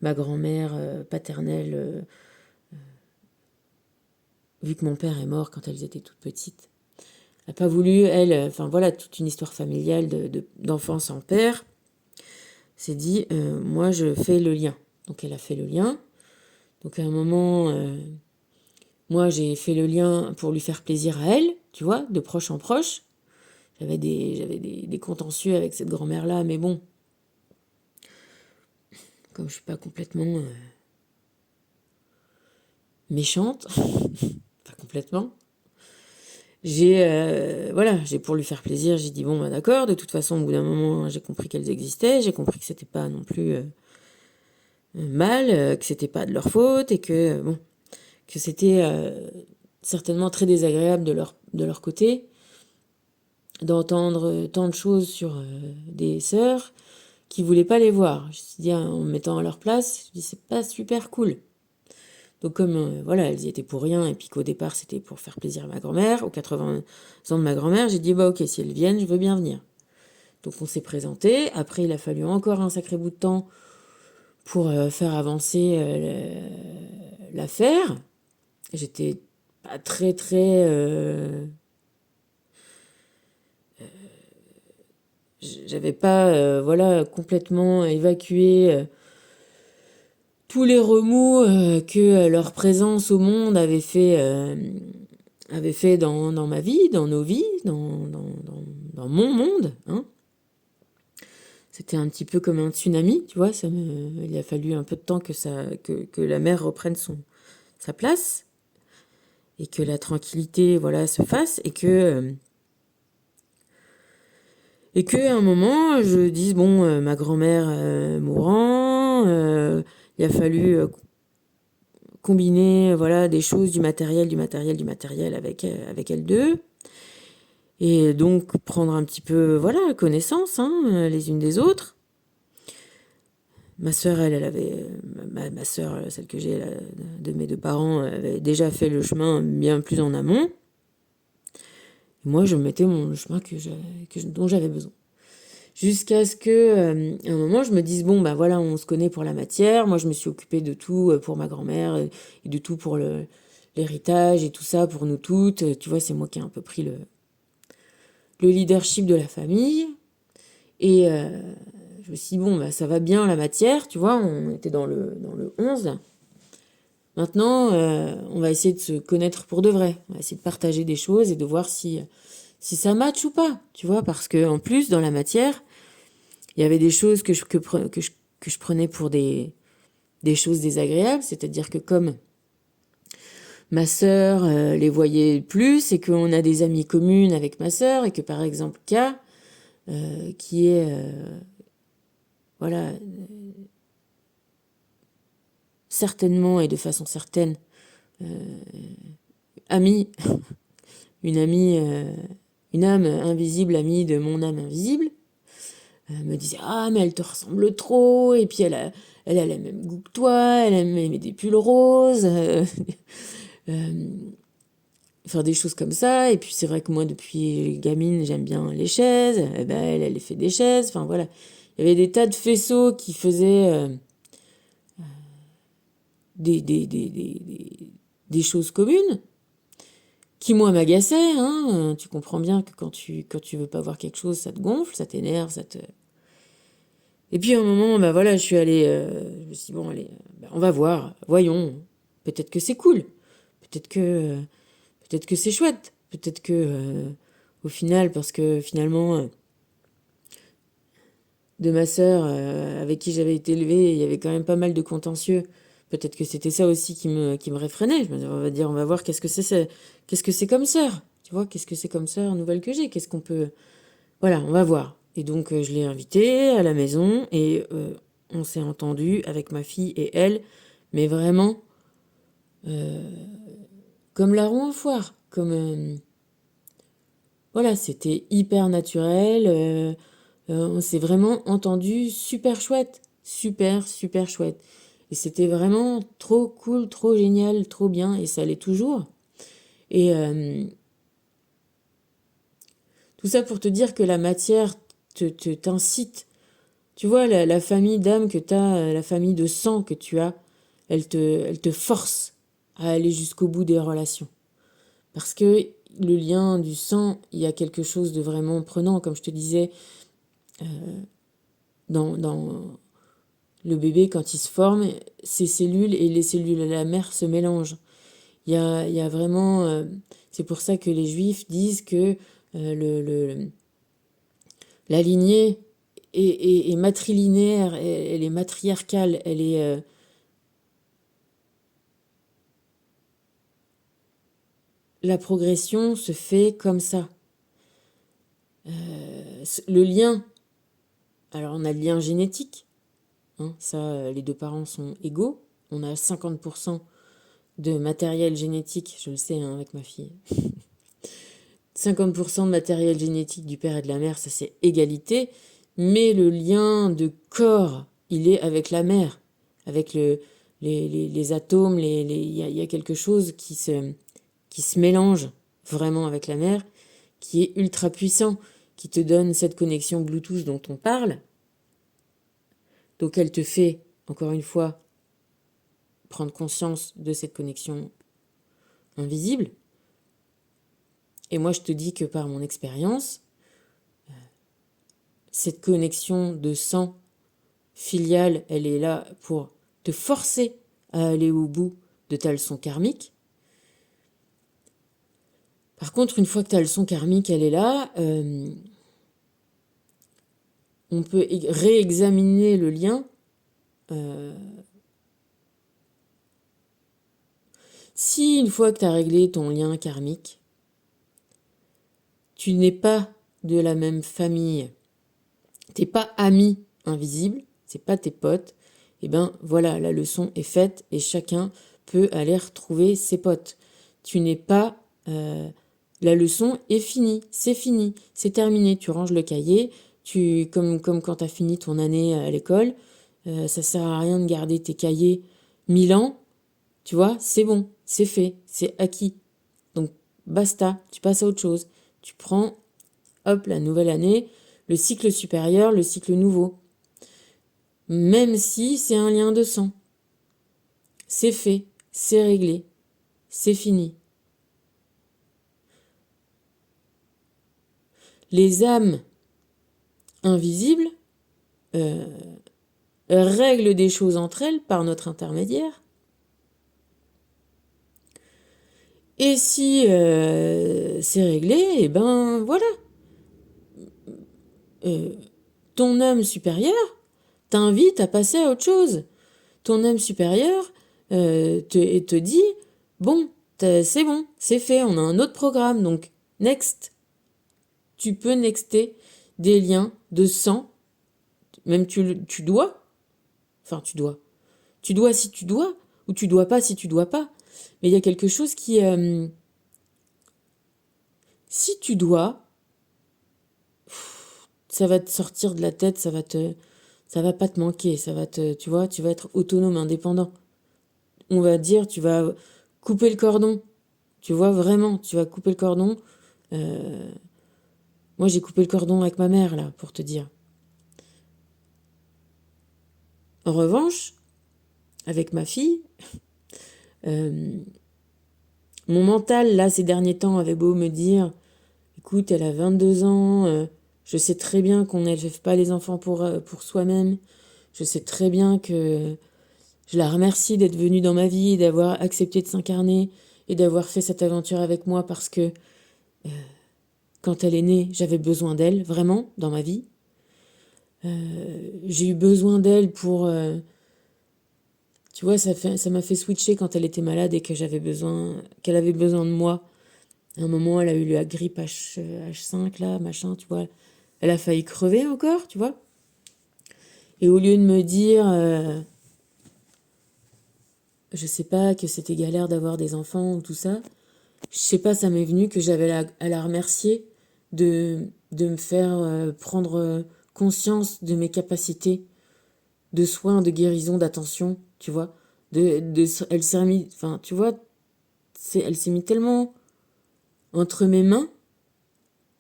ma grand-mère paternelle, vu que mon père est mort quand elles étaient toutes petites, n'a pas voulu, elle, enfin voilà, toute une histoire familiale d'enfance en père, s'est dit, moi je fais le lien. Donc elle a fait le lien. Donc à un moment, moi j'ai fait le lien pour lui faire plaisir à elle, tu vois, de proche en proche. J'avais des contentieux avec cette grand-mère-là, mais bon, comme je suis pas complètement méchante, pas complètement, j'ai pour lui faire plaisir, j'ai dit bon bah d'accord, de toute façon au bout d'un moment j'ai compris qu'elles existaient, j'ai compris que c'était pas non plus mal, que c'était pas de leur faute et que bon, que c'était certainement très désagréable de leur côté d'entendre tant de choses sur des sœurs qui voulaient pas les voir. Je me suis dit, en me mettant à leur place, je dis c'est pas super cool. Donc comme voilà, elles y étaient pour rien et puis qu'au départ c'était pour faire plaisir à ma grand-mère, aux 80 ans de ma grand-mère, j'ai dit bah ok, si elles viennent, je veux bien venir. Donc on s'est présenté. Après il a fallu encore un sacré bout de temps pour faire avancer l'affaire. J'étais pas très j'avais pas voilà complètement évacué tous les remous que leur présence au monde avait fait dans ma vie, dans nos vies, dans mon monde. Hein. C'était un petit peu comme un tsunami, tu vois. Il a fallu un peu de temps que la mer reprenne sa place et que la tranquillité voilà, se fasse et que à un moment, je dise, bon, ma grand-mère mourant, il a fallu combiner voilà, des choses, du matériel avec elles deux. Et donc prendre un petit peu voilà, connaissance hein, les unes des autres. Ma sœur, elle avait... Ma sœur, celle que j'ai de mes deux parents, avait déjà fait le chemin bien plus en amont. Et moi, je mettais le chemin dont j'avais besoin. Jusqu'à ce que, à un moment, je me dise, bon, bah voilà, on se connaît pour la matière. Moi, je me suis occupée de tout pour ma grand-mère et de tout pour l'héritage et tout ça pour nous toutes. Tu vois, c'est moi qui ai un peu pris le leadership de la famille. Et je me suis dit, bon, bah ça va bien la matière, tu vois, on était dans le 11 là. Maintenant, on va essayer de se connaître pour de vrai. On va essayer de partager des choses et de voir si ça match ou pas, tu vois, parce que en plus, dans la matière, il y avait des choses que je prenais pour des choses désagréables, c'est-à-dire que comme ma sœur les voyait plus et qu'on a des amies communes avec ma sœur et que par exemple K, qui est voilà certainement et de façon certaine amie, une amie, une âme invisible amie de mon âme invisible, me disait ah mais elle te ressemble trop et puis elle a le même goût que toi, elle aime des pulls roses. Faire des choses comme ça. Et puis c'est vrai que moi, depuis gamine, j'aime bien les chaises. Eh ben, elle fait des chaises. Enfin voilà. Il y avait des tas de faisceaux qui faisaient des choses communes qui, moi, m'agaçaient. Hein. Tu comprends bien que quand tu veux pas voir quelque chose, ça te gonfle, ça t'énerve, ça te... Et puis à un moment, bah voilà, je suis allée... je me suis dit, bon, allez, bah, on va voir. Voyons. Peut-être que c'est cool. Peut-être que... peut-être que c'est chouette. Peut-être que, au final, parce que finalement, de ma sœur, avec qui j'avais été élevée, il y avait quand même pas mal de contentieux. Peut-être que c'était ça aussi qui me réfrénait. Je me disais, on va voir qu'est-ce que c'est comme sœur. Tu vois, qu'est-ce que c'est comme sœur nouvelle que j'ai. Qu'est-ce qu'on peut... Voilà, on va voir. Et donc, je l'ai invitée à la maison et on s'est entendu avec ma fille et elle, mais vraiment comme larron en foire. Comme... voilà, c'était hyper naturel. On s'est vraiment entendu super chouette. Super, super chouette. Et c'était vraiment trop cool, trop génial, trop bien. Et ça l'est toujours. Et tout ça pour te dire que la matière t'incite. Tu vois, la famille d'âme que tu as, la famille de sang que tu as, elle te force à aller jusqu'au bout des relations. Parce que le lien du sang, il y a quelque chose de vraiment prenant. Comme je te disais, dans le bébé, quand il se forme, ses cellules et les cellules de la mère se mélangent. Il y a vraiment... c'est pour ça que les juifs disent que la lignée est matrilinéaire, elle est matriarcale, elle est... la progression se fait comme ça. Le lien, alors on a le lien génétique, hein, ça, les deux parents sont égaux. On a 50% de matériel génétique, je le sais hein, avec ma fille. 50% de matériel génétique du père et de la mère, ça c'est égalité. Mais le lien de corps, il est avec la mère, avec les atomes, y a quelque chose qui se mélange vraiment avec la mère, qui est ultra puissant, qui te donne cette connexion Bluetooth dont on parle. Donc elle te fait, encore une fois, prendre conscience de cette connexion invisible. Et moi, je te dis que par mon expérience, cette connexion de sang filial, elle est là pour te forcer à aller au bout de ta leçon karmique. Par contre, une fois que ta leçon karmique, elle est là, on peut réexaminer le lien. Si une fois que tu as réglé ton lien karmique, tu n'es pas de la même famille, t'es pas ami invisible, c'est pas tes potes, et ben voilà, la leçon est faite et chacun peut aller retrouver ses potes. Tu n'es pas... la leçon est finie, c'est terminé. Tu ranges le cahier, comme quand tu as fini ton année à l'école, ça sert à rien de garder tes cahiers 1000 ans, tu vois, c'est bon, c'est fait, c'est acquis. Donc basta, tu passes à autre chose. Tu prends, hop, la nouvelle année, le cycle supérieur, le cycle nouveau. Même si c'est un lien de sang. C'est fait, c'est réglé, c'est fini. Les âmes invisibles règlent des choses entre elles par notre intermédiaire. Et si c'est réglé, eh ben voilà. Ton âme supérieure t'invite à passer à autre chose. Ton âme supérieure te dit, bon, c'est bon, c'est fait, on a un autre programme, donc next. Tu peux nexter des liens de sang, même tu dois, enfin tu dois si tu dois, ou tu dois pas si tu dois pas. Mais il y a quelque chose qui, si tu dois, ça va te sortir de la tête, ça va pas te manquer, tu vois, tu vas être autonome, indépendant. On va dire, tu vas couper le cordon, tu vois, vraiment, tu vas couper le cordon. Moi, j'ai coupé le cordon avec ma mère, là, pour te dire. En revanche, avec ma fille, mon mental, là, ces derniers temps, avait beau me dire, écoute, elle a 22 ans, je sais très bien qu'on n'élève pas les enfants pour soi-même. Je sais très bien que je la remercie d'être venue dans ma vie, d'avoir accepté de s'incarner et d'avoir fait cette aventure avec moi parce que quand elle est née, j'avais besoin d'elle, vraiment, dans ma vie. J'ai eu besoin d'elle pour... tu vois, ça m'a fait switcher quand elle était malade et qu'elle avait besoin de moi. À un moment, elle a eu la grippe H5, là, machin, tu vois. Elle a failli crever encore, tu vois. Et au lieu de me dire, je sais pas, que c'était galère d'avoir des enfants ou tout ça, je sais pas, ça m'est venu que j'avais à la remercier de me faire prendre conscience de mes capacités de soins, de guérison, d'attention, tu vois. Elle s'est mis, enfin, tu vois, elle s'est mis tellement entre mes mains.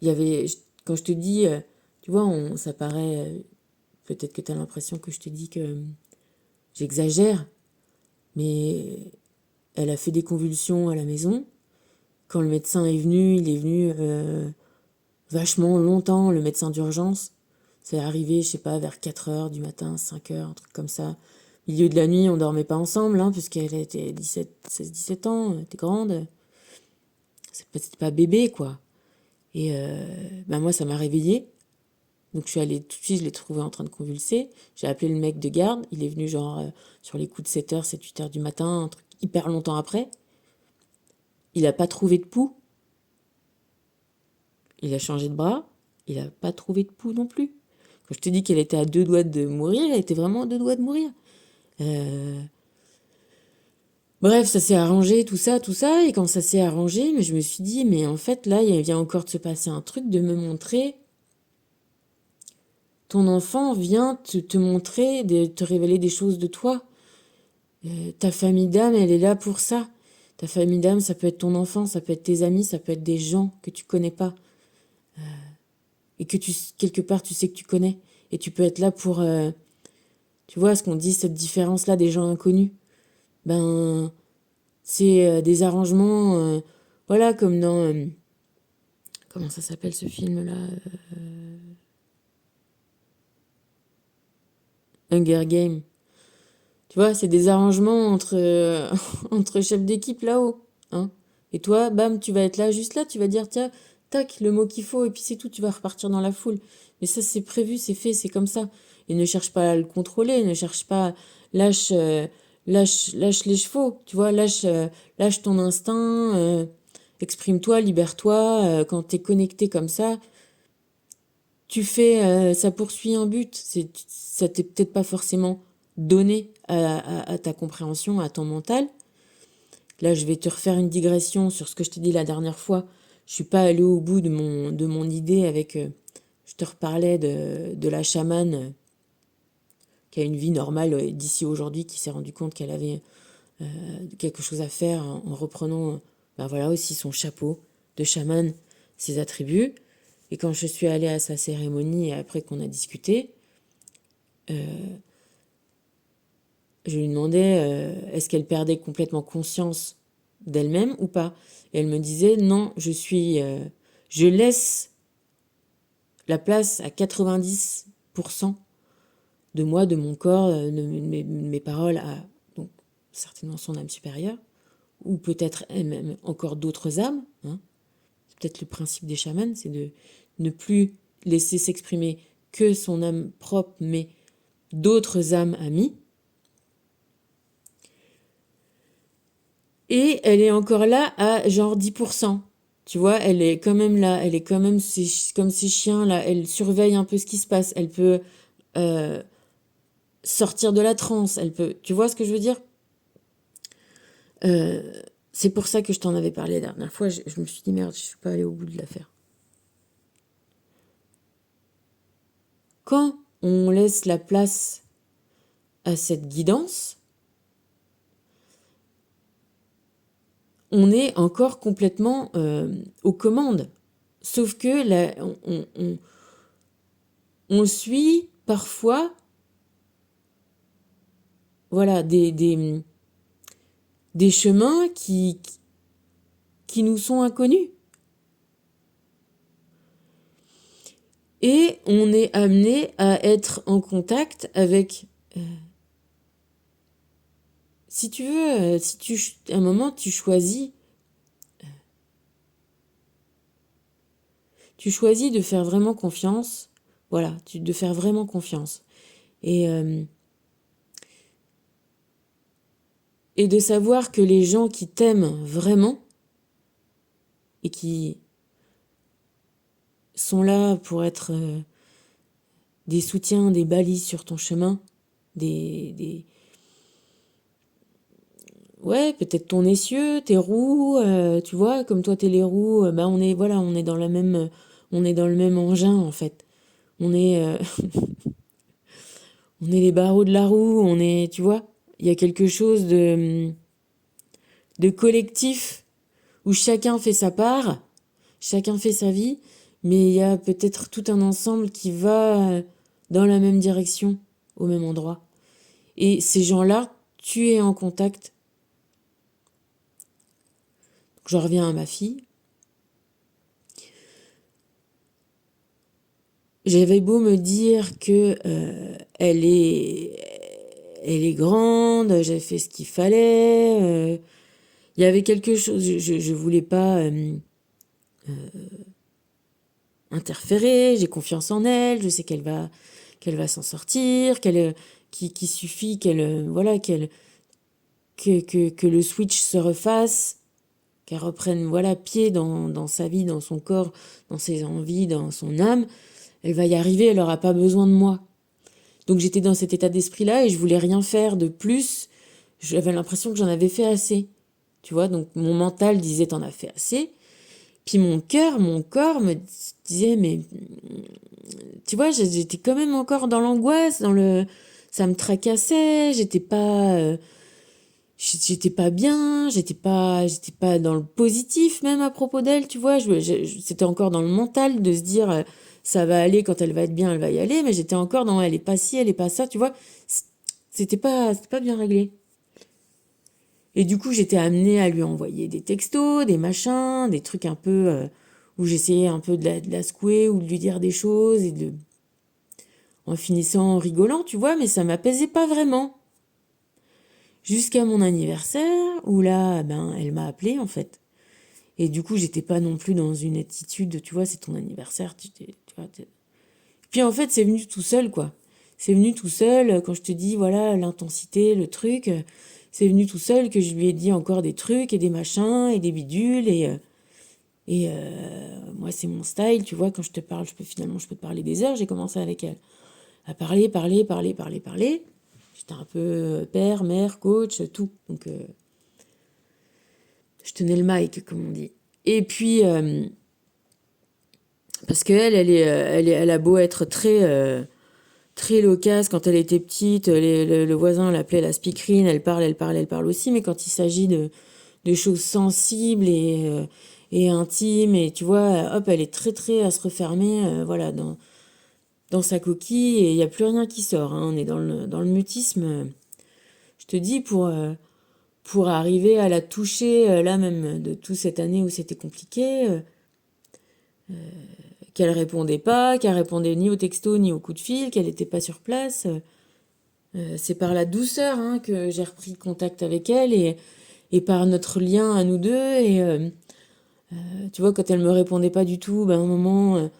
Il y avait, quand je te dis, tu vois, ça paraît, peut-être que tu as l'impression que je te dis que j'exagère, mais elle a fait des convulsions à la maison. Quand le médecin est venu, il est venu vachement longtemps, le médecin d'urgence. C'est arrivé, je sais pas, vers 4 heures du matin, 5 heures, un truc comme ça. Milieu de la nuit, on dormait pas ensemble, hein, puisqu'elle était 16-17 ans, elle était grande. C'était pas bébé, quoi. Et ben moi, ça m'a réveillée. Donc je suis allée tout de suite, je l'ai trouvé en train de convulser. J'ai appelé le mec de garde. Il est venu genre sur les coups de 7 heures, 7-8 heures du matin, un truc hyper longtemps après. Il a pas trouvé de pouls. Il a changé de bras. Il a pas trouvé de pouls non plus. Quand je te dis qu'elle était à 2 doigts de mourir, elle était vraiment à 2 doigts de mourir. Bref, ça s'est arrangé, tout ça, tout ça. Et quand ça s'est arrangé, mais je me suis dit, mais en fait, là, il vient encore de se passer un truc, de me montrer. Ton enfant vient te montrer, de te révéler des choses de toi. Ta famille d'âme, elle est là pour ça. Ta famille d'âme, ça peut être ton enfant, ça peut être tes amis, ça peut être des gens que tu connais pas. Et que quelque part, tu sais que tu connais. Et tu peux être là pour, tu vois, ce qu'on dit, cette différence-là des gens inconnus. Ben, c'est des arrangements, voilà, comme dans, comment ça s'appelle ce film-là, Hunger Games. Tu vois, c'est des arrangements entre, entre chefs d'équipe là-haut. Hein. Et toi, bam, tu vas être là, juste là, tu vas dire, tiens, tac, le mot qu'il faut, et puis c'est tout, tu vas repartir dans la foule. Mais ça, c'est prévu, c'est fait, c'est comme ça. Et ne cherche pas à le contrôler, ne cherche pas, lâche, lâche les chevaux, tu vois, lâche ton instinct, exprime-toi, libère-toi. Quand t'es connecté comme ça poursuit un but. Ça t'est peut-être pas forcément donné à ta compréhension, à ton mental. Là, je vais te refaire une digression sur ce que je t'ai dit la dernière fois. Je suis pas allée au bout de mon idée avec... je te reparlais de la chamane qui a une vie normale d'ici aujourd'hui, qui s'est rendu compte qu'elle avait quelque chose à faire en reprenant ben voilà, aussi son chapeau de chamane, ses attributs. Et quand je suis allée à sa cérémonie et après qu'on a discuté, je lui demandais est-ce qu'elle perdait complètement conscience d'elle-même ou pas. Et elle me disait non, je laisse la place à 90% de moi, de mon corps, de mes paroles à donc certainement son âme supérieure, ou peut-être même encore d'autres âmes. Hein. C'est peut-être le principe des chamans, c'est de ne plus laisser s'exprimer que son âme propre, mais d'autres âmes amies. Et elle est encore là à genre 10%. Tu vois, elle est quand même là, elle est quand même comme ces chiens là, elle surveille un peu ce qui se passe, elle peut sortir de la transe, elle peut... Tu vois ce que je veux dire? C'est pour ça que je t'en avais parlé la dernière fois, je me suis dit merde, je suis pas allée au bout de l'affaire. Quand on laisse la place à cette guidance, on est encore complètement aux commandes. Sauf que là, on suit parfois voilà, des chemins qui nous sont inconnus. Et on est amené à être en contact avec... si tu veux, à un moment, tu choisis de faire vraiment confiance. Voilà, de faire vraiment confiance. Et de savoir que les gens qui t'aiment vraiment et qui sont là pour être des soutiens, des balises sur ton chemin, ouais, peut-être ton essieu, tes roues, tu vois, comme toi t'es les roues, bah on est dans on est dans le même engin en fait. On est on est les barreaux de la roue, on est, tu vois, il y a quelque chose de collectif où chacun fait sa part, chacun fait sa vie, mais il y a peut-être tout un ensemble qui va dans la même direction, au même endroit. Et ces gens-là, tu es en contact. Je reviens à ma fille. J'avais beau me dire que elle est grande, j'ai fait ce qu'il fallait. Il y avait quelque chose, je voulais pas interférer. J'ai confiance en elle, je sais qu'elle va s'en sortir, qu'il suffit qu'elle voilà que le switch se refasse, qu'elle reprenne voilà pied dans sa vie, dans son corps, dans ses envies, dans son âme. Elle va y arriver, elle n'aura pas besoin de moi. Donc j'étais dans cet état d'esprit-là et je voulais rien faire de plus. J'avais l'impression que j'en avais fait assez. Tu vois, donc mon mental disait t'en as fait assez. Puis mon corps me disait mais tu vois, j'étais quand même encore dans l'angoisse, ça me tracassait, j'étais pas bien, j'étais pas dans le positif même à propos d'elle, tu vois, c'était encore dans le mental de se dire ça va aller quand elle va être bien, elle va y aller, mais j'étais encore dans elle est pas ci, elle est pas ça, tu vois, c'était pas bien réglé. Et du coup, j'étais amenée à lui envoyer des textos, des machins, des trucs un peu où j'essayais un peu de la secouer ou de lui dire des choses en finissant en rigolant, tu vois, mais ça m'apaisait pas vraiment. Jusqu'à mon anniversaire, où là, ben, elle m'a appelée, en fait. Et du coup, j'étais pas non plus dans une attitude, tu vois, c'est ton anniversaire, tu vois. Puis en fait, c'est venu tout seul, quoi. C'est venu tout seul, quand je te dis, voilà, l'intensité, le truc, c'est venu tout seul que je lui ai dit encore des trucs et des machins et des bidules moi, c'est mon style, tu vois, quand je te parle, je peux te parler des heures, j'ai commencé avec elle. À parler. J'étais un peu père, mère, coach, tout. Donc, je tenais le mic, comme on dit. Et puis, parce qu'elle, elle a beau être très loquace quand elle était petite, le voisin l'appelait la speakerine, elle parle aussi, mais quand il s'agit de choses sensibles et intime, et tu vois, hop, elle est très très à se refermer, voilà, dans sa coquille, et il n'y a plus rien qui sort, hein. On est dans le mutisme, je te dis, pour arriver à la toucher, là même, de toute cette année où c'était compliqué, qu'elle répondait pas, qu'elle répondait ni au texto, ni au coup de fil, qu'elle n'était pas sur place. C'est par la douceur, hein, que j'ai repris contact avec elle, et par notre lien à nous deux. Et tu vois, quand elle me répondait pas du tout, ben, à un moment,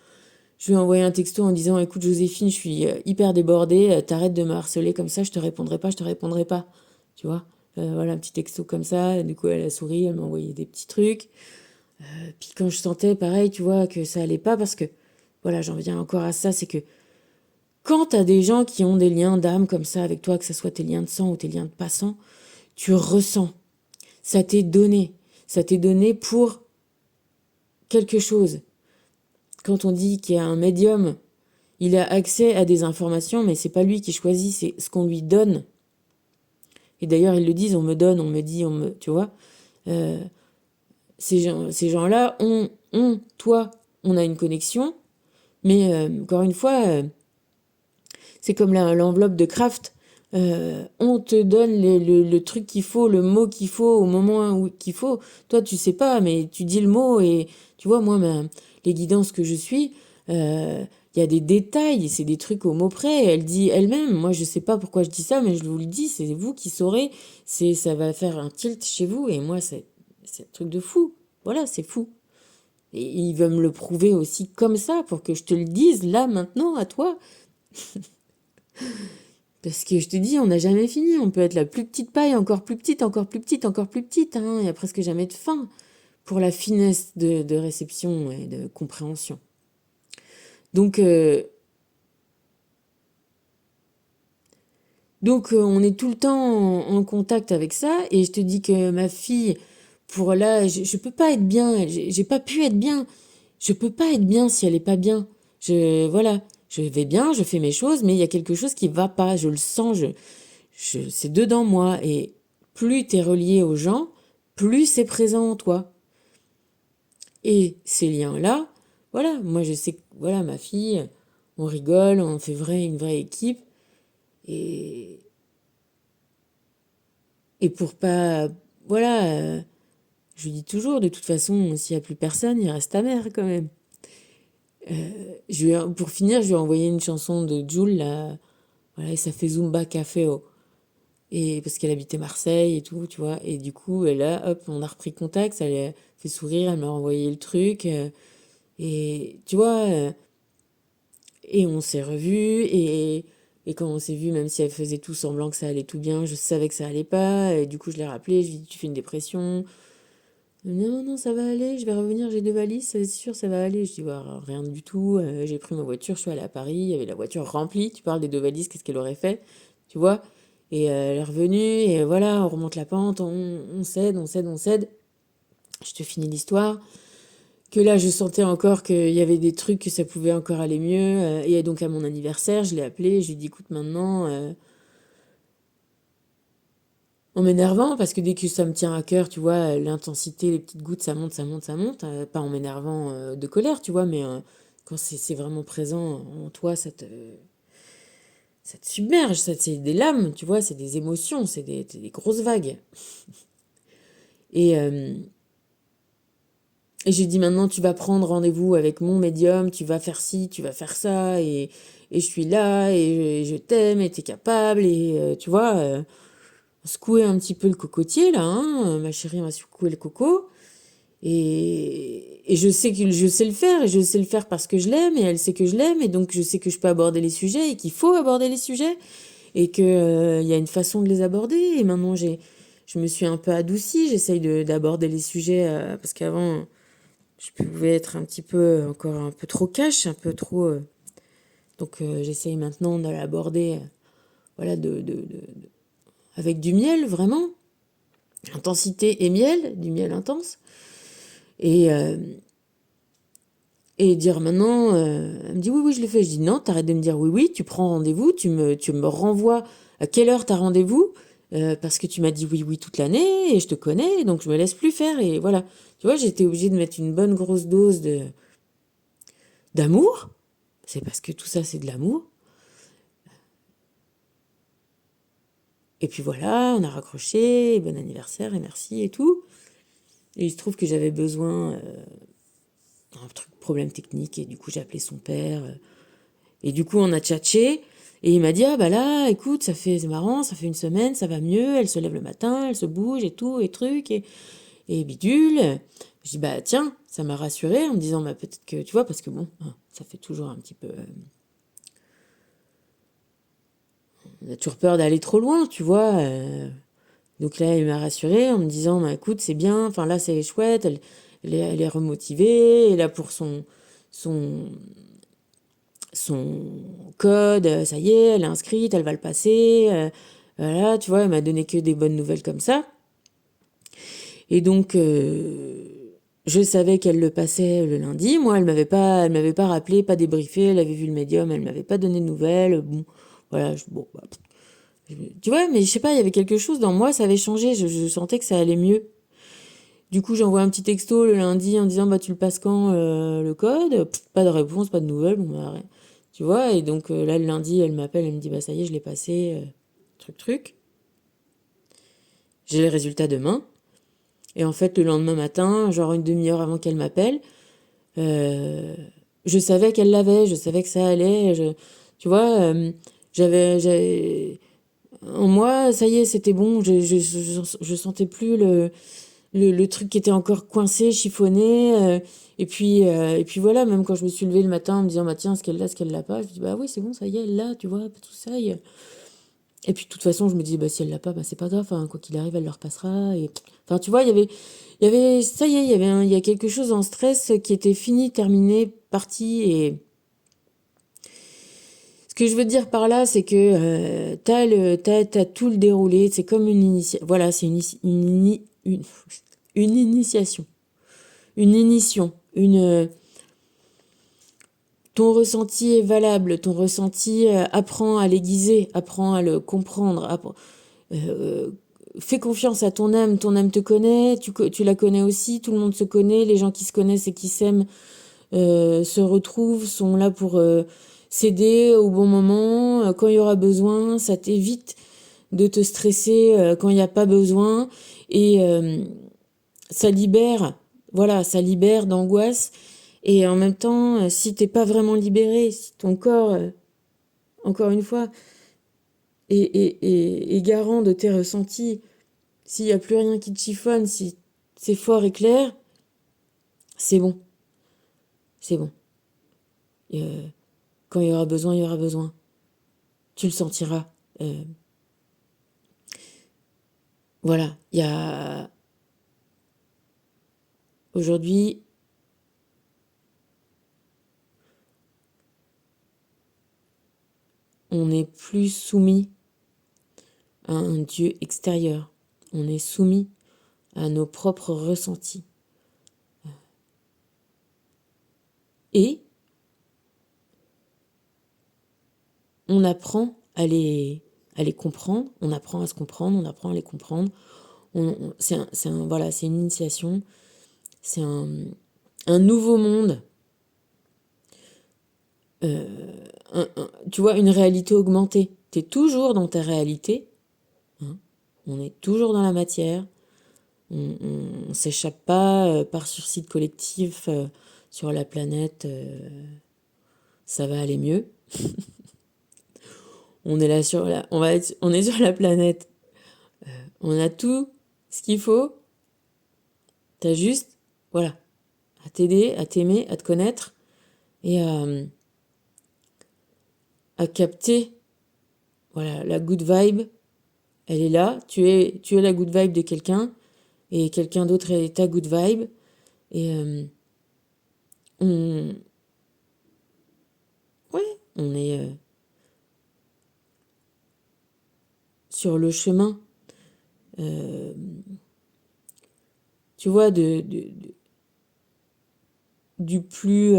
je lui ai envoyé un texto en disant: écoute, Joséphine, je suis hyper débordée, t'arrêtes de me harceler comme ça, je te répondrai pas, je te répondrai pas. Tu vois. Voilà, un petit texto comme ça. Et du coup, elle a souri, elle m'a envoyé des petits trucs. Puis quand je sentais, pareil, tu vois, que ça allait pas, parce que, voilà, j'en viens encore à ça, c'est que quand t'as des gens qui ont des liens d'âme comme ça avec toi, que ce soit tes liens de sang ou tes liens de passant, tu ressens. Ça t'est donné. Ça t'est donné pour quelque chose. Quand on dit qu'il y a un médium, il a accès à des informations, mais c'est pas lui qui choisit, c'est ce qu'on lui donne. Et d'ailleurs, ils le disent, on me donne, on me dit, tu vois. Euh, ces gens-là toi, on a une connexion, mais encore une fois, c'est comme l'enveloppe de Kraft. On te donne le truc qu'il faut, le mot qu'il faut, au moment qu'il faut. Toi, tu sais pas, mais tu dis le mot, et tu vois, moi, les guidances que je suis, il y a des détails, c'est des trucs au mot près. Elle dit elle-même, moi, je sais pas pourquoi je dis ça, mais je vous le dis, c'est vous qui saurez. Ça va faire un tilt chez vous, et moi, c'est un truc de fou. Voilà, c'est fou. Et il veut me le prouver aussi comme ça, pour que je te le dise là, maintenant, à toi. Parce que je te dis, on n'a jamais fini. On peut être la plus petite paille, encore plus petite, encore plus petite, encore plus petite, hein. Il n'y a presque jamais de fin pour la finesse de réception et de compréhension. Donc, on est tout le temps en contact avec ça. Et je te dis que ma fille, pour là, je peux pas être bien. J'ai pas pu être bien. Je peux pas être bien si elle est pas bien. Voilà, je vais bien, je fais mes choses, mais il y a quelque chose qui va pas. Je le sens, c'est dedans moi. Et plus tu es relié aux gens, plus c'est présent en toi. Et ces liens-là, voilà, moi je sais que, voilà, ma fille, on rigole, on fait une vraie équipe. Et, et pour pas, voilà, je lui dis toujours, de toute façon, s'il n'y a plus personne, il reste ta mère quand même. Pour finir, je lui ai envoyé une chanson de Jul, là, voilà, et ça fait Zumba Café, oh. Et parce qu'elle habitait Marseille et tout, tu vois. Et du coup, là, hop, on a repris contact, ça lui a fait sourire, elle m'a renvoyé le truc. Et tu vois, et on s'est revus, et quand on s'est vus, même si elle faisait tout semblant que ça allait tout bien, je savais que ça allait pas. Et du coup, je l'ai rappelé, je lui ai dit, tu fais une dépression. Non, non, ça va aller, je vais revenir, j'ai 2 valises, c'est sûr, ça va aller. Je dis, ouais, rien du tout, j'ai pris ma voiture, je suis allée à Paris, il y avait la voiture remplie, tu parles des 2 valises, qu'est-ce qu'elle aurait fait, tu vois? Et elle est revenue, et voilà, on remonte la pente, on cède, on cède, on cède. Je te finis l'histoire. Que là, je sentais encore qu'il y avait des trucs, que ça pouvait encore aller mieux. Et donc, à mon anniversaire, je l'ai appelé, je lui ai dit, écoute, maintenant, en m'énervant, parce que dès que ça me tient à cœur, tu vois, l'intensité, les petites gouttes, ça monte, ça monte, ça monte. Pas en m'énervant de colère, tu vois, mais quand c'est vraiment présent en toi, ça te submerge, c'est des lames, tu vois, c'est des émotions, c'est des grosses vagues. Et, euh, et j'ai dit maintenant, tu vas prendre rendez-vous avec mon médium, tu vas faire ci, tu vas faire ça, et je suis là, et je t'aime, et t'es capable, et tu vois, secouer un petit peu le cocotier, là, hein, ma chérie m'a secoué le coco, et je sais que je sais le faire, et je sais le faire parce que je l'aime, et elle sait que je l'aime, et donc je sais que je peux aborder les sujets, et qu'il faut aborder les sujets, et que il y a une façon de les aborder, et maintenant je me suis un peu adoucie, j'essaye d'aborder les sujets, parce qu'avant je pouvais être un petit peu, encore un peu trop cash, un peu trop. Donc j'essaye maintenant de l'aborder, voilà, avec du miel, vraiment. Intensité et miel, du miel intense. Et, euh, et dire maintenant, elle me dit oui, oui, je l'ai fait. Je dis non, t'arrêtes de me dire oui, oui, tu prends rendez-vous, tu me renvoies à quelle heure t'as rendez-vous. parce que tu m'as dit oui, oui toute l'année, et je te connais, donc je me laisse plus faire, et voilà. Tu vois, j'étais obligée de mettre une bonne grosse dose d'amour, c'est parce que tout ça, c'est de l'amour. Et puis voilà, on a raccroché, et bon anniversaire, et merci, et tout. Et il se trouve que j'avais besoin d'un problème technique, et du coup, j'ai appelé son père, et du coup, on a tchatché, et il m'a dit, ah bah là, écoute, c'est marrant, ça fait une semaine, ça va mieux, elle se lève le matin, elle se bouge, et tout, et truc, et bidule. Je dis, bah tiens, ça m'a rassurée en me disant, bah peut-être que, tu vois, parce que bon, ça fait toujours un petit peu... on a toujours peur d'aller trop loin, tu vois. Donc là, il m'a rassurée en me disant, bah écoute, c'est bien, enfin là, c'est chouette, elle est remotivée, et là pour son, son code, ça y est, elle est inscrite, elle va le passer. Voilà, tu vois, elle m'a donné que des bonnes nouvelles comme ça. Et donc, je savais qu'elle le passait le lundi. Moi, elle m'avait pas rappelé, pas débriefé. Elle avait vu le médium, elle m'avait pas donné de nouvelles. Bon, voilà, bon, bah, tu vois, mais je sais pas, il y avait quelque chose dans moi, ça avait changé. Je sentais que ça allait mieux. Du coup, j'envoie un petit texto le lundi en disant, bah, tu le passes quand, le code? Pas de réponse, pas de nouvelles. Bon, bah, rien. Tu vois, et donc là, le lundi, elle m'appelle, elle me dit, bah, ça y est, je l'ai passé, truc. J'ai les résultats demain. Et en fait, le lendemain matin, genre une demi-heure avant qu'elle m'appelle, euh, je savais qu'elle l'avait, je savais que ça allait. Tu vois, en moi, ça y est, c'était bon. Je sentais plus le truc qui était encore coincé, chiffonné. Et puis voilà, même quand je me suis levée le matin en me disant, bah tiens, ce qu'elle l'a pas, je me dis, bah oui, c'est bon, ça y est, elle l'a, tu vois, tout ça. Et puis de toute façon, je me dis, bah si elle l'a pas, bah c'est pas grave, hein, quoi qu'il arrive, elle le repassera. Enfin, tu vois, ça y est, il y a quelque chose en stress qui était fini, terminé, parti. Et ce que je veux te dire par là, c'est que t'as tout le déroulé. C'est comme une initiation. Voilà, c'est une initiation. Une initiation. Ton ressenti est valable. Ton ressenti, apprends à l'aiguiser, apprends à le comprendre. Euh, Fais confiance à ton âme te connaît, tu la connais aussi, tout le monde se connaît, les gens qui se connaissent et qui s'aiment se retrouvent, sont là pour s'aider au bon moment, quand il y aura besoin, ça t'évite de te stresser quand il n'y a pas besoin, et ça libère, voilà, ça libère d'angoisse, et en même temps, si t'es pas vraiment libéré, si ton corps, encore une fois, est garant de tes ressentis, s'il n'y a plus rien qui te chiffonne, si c'est fort et clair, c'est bon. C'est bon. Et, quand il y aura besoin, il y aura besoin. Tu le sentiras. Euh, voilà. Il y a... Aujourd'hui, on n'est plus soumis à un Dieu extérieur. On est soumis à nos propres ressentis. Et on apprend à les comprendre. On apprend à se comprendre. On apprend à les comprendre. Voilà, c'est une initiation. C'est un nouveau monde. Tu vois, une réalité augmentée. Tu es toujours dans ta réalité. Hein. On est toujours dans la matière. On ne s'échappe pas par suicide collectif sur la planète. Ça va aller mieux. On est là on est sur la planète. On a tout ce qu'il faut. T'as juste, voilà, à t'aider, à t'aimer, à te connaître et à capter, voilà, la good vibe. Elle est là. Tu es la good vibe de quelqu'un et quelqu'un d'autre est ta good vibe. Et on, ouais, on est sur le chemin, tu vois, du plus,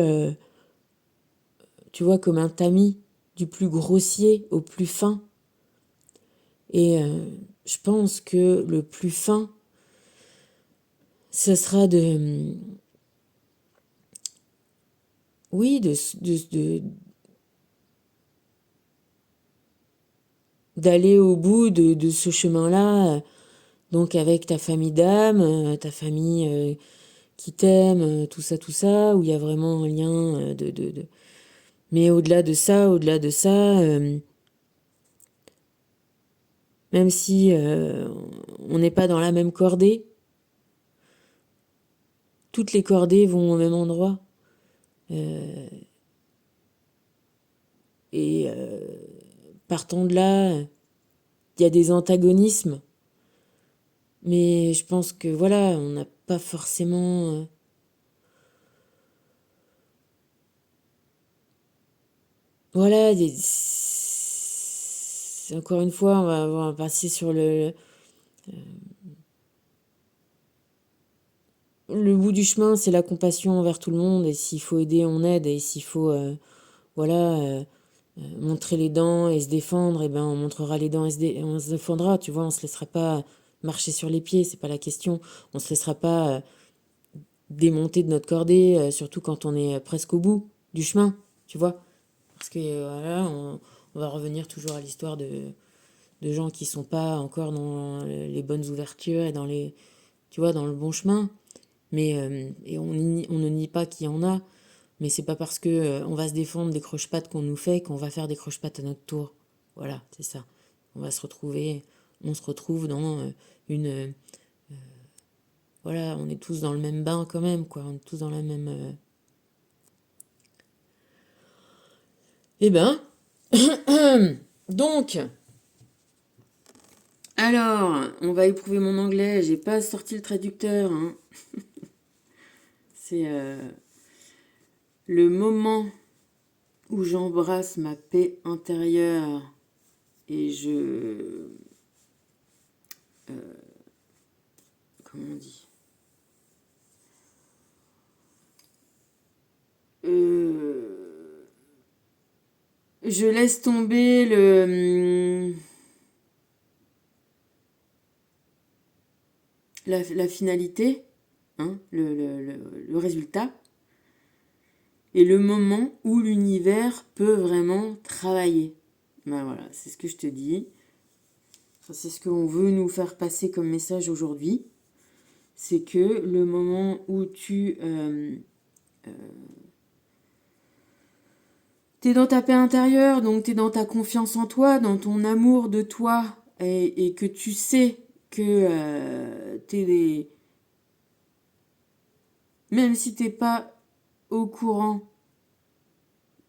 tu vois, comme un tamis, du plus grossier au plus fin. Et je pense que le plus fin, ça sera oui, d'aller au bout de ce chemin-là, donc avec ta famille d'âme, ta famille qui t'aime, tout ça, où il y a vraiment un lien Mais au-delà de ça, même si on n'est pas dans la même cordée, toutes les cordées vont au même endroit. Euh, et partant de là, il y a des antagonismes. Mais je pense que voilà, on n'a pas forcément... voilà, encore une fois, on va passer sur le bout du chemin, c'est la compassion envers tout le monde. Et s'il faut aider, on aide. Et s'il faut, voilà, montrer les dents et se défendre, et ben on montrera les dents et on se défendra. Tu vois, on se laissera pas marcher sur les pieds, c'est pas la question. On se laissera pas démonter de notre cordée, surtout quand on est presque au bout du chemin, tu vois. Parce que voilà, on va revenir toujours à l'histoire de gens qui sont pas encore dans les bonnes ouvertures et dans les, tu vois, dans le bon chemin. Mais et on ne nie pas qu'il y en a, mais c'est pas parce que on va se défendre des croche-pattes qu'on nous fait qu'on va faire des croche-pattes à notre tour. Voilà, c'est ça. On se retrouve dans une, voilà, on est tous dans le même bain quand même, quoi. On est tous dans la même. Eh ben, donc, alors, on va éprouver mon anglais. J'ai pas sorti le traducteur, hein. C'est le moment où j'embrasse ma paix intérieure et comment on dit, euh, je laisse tomber la finalité, hein, le résultat, et le moment où l'univers peut vraiment travailler. Ben voilà, c'est ce que je te dis. Enfin, c'est ce qu'on veut nous faire passer comme message aujourd'hui. C'est que le moment où tu t'es dans ta paix intérieure, donc t'es dans ta confiance en toi, dans ton amour de toi, et que tu sais que t'es des... Même si t'es pas au courant,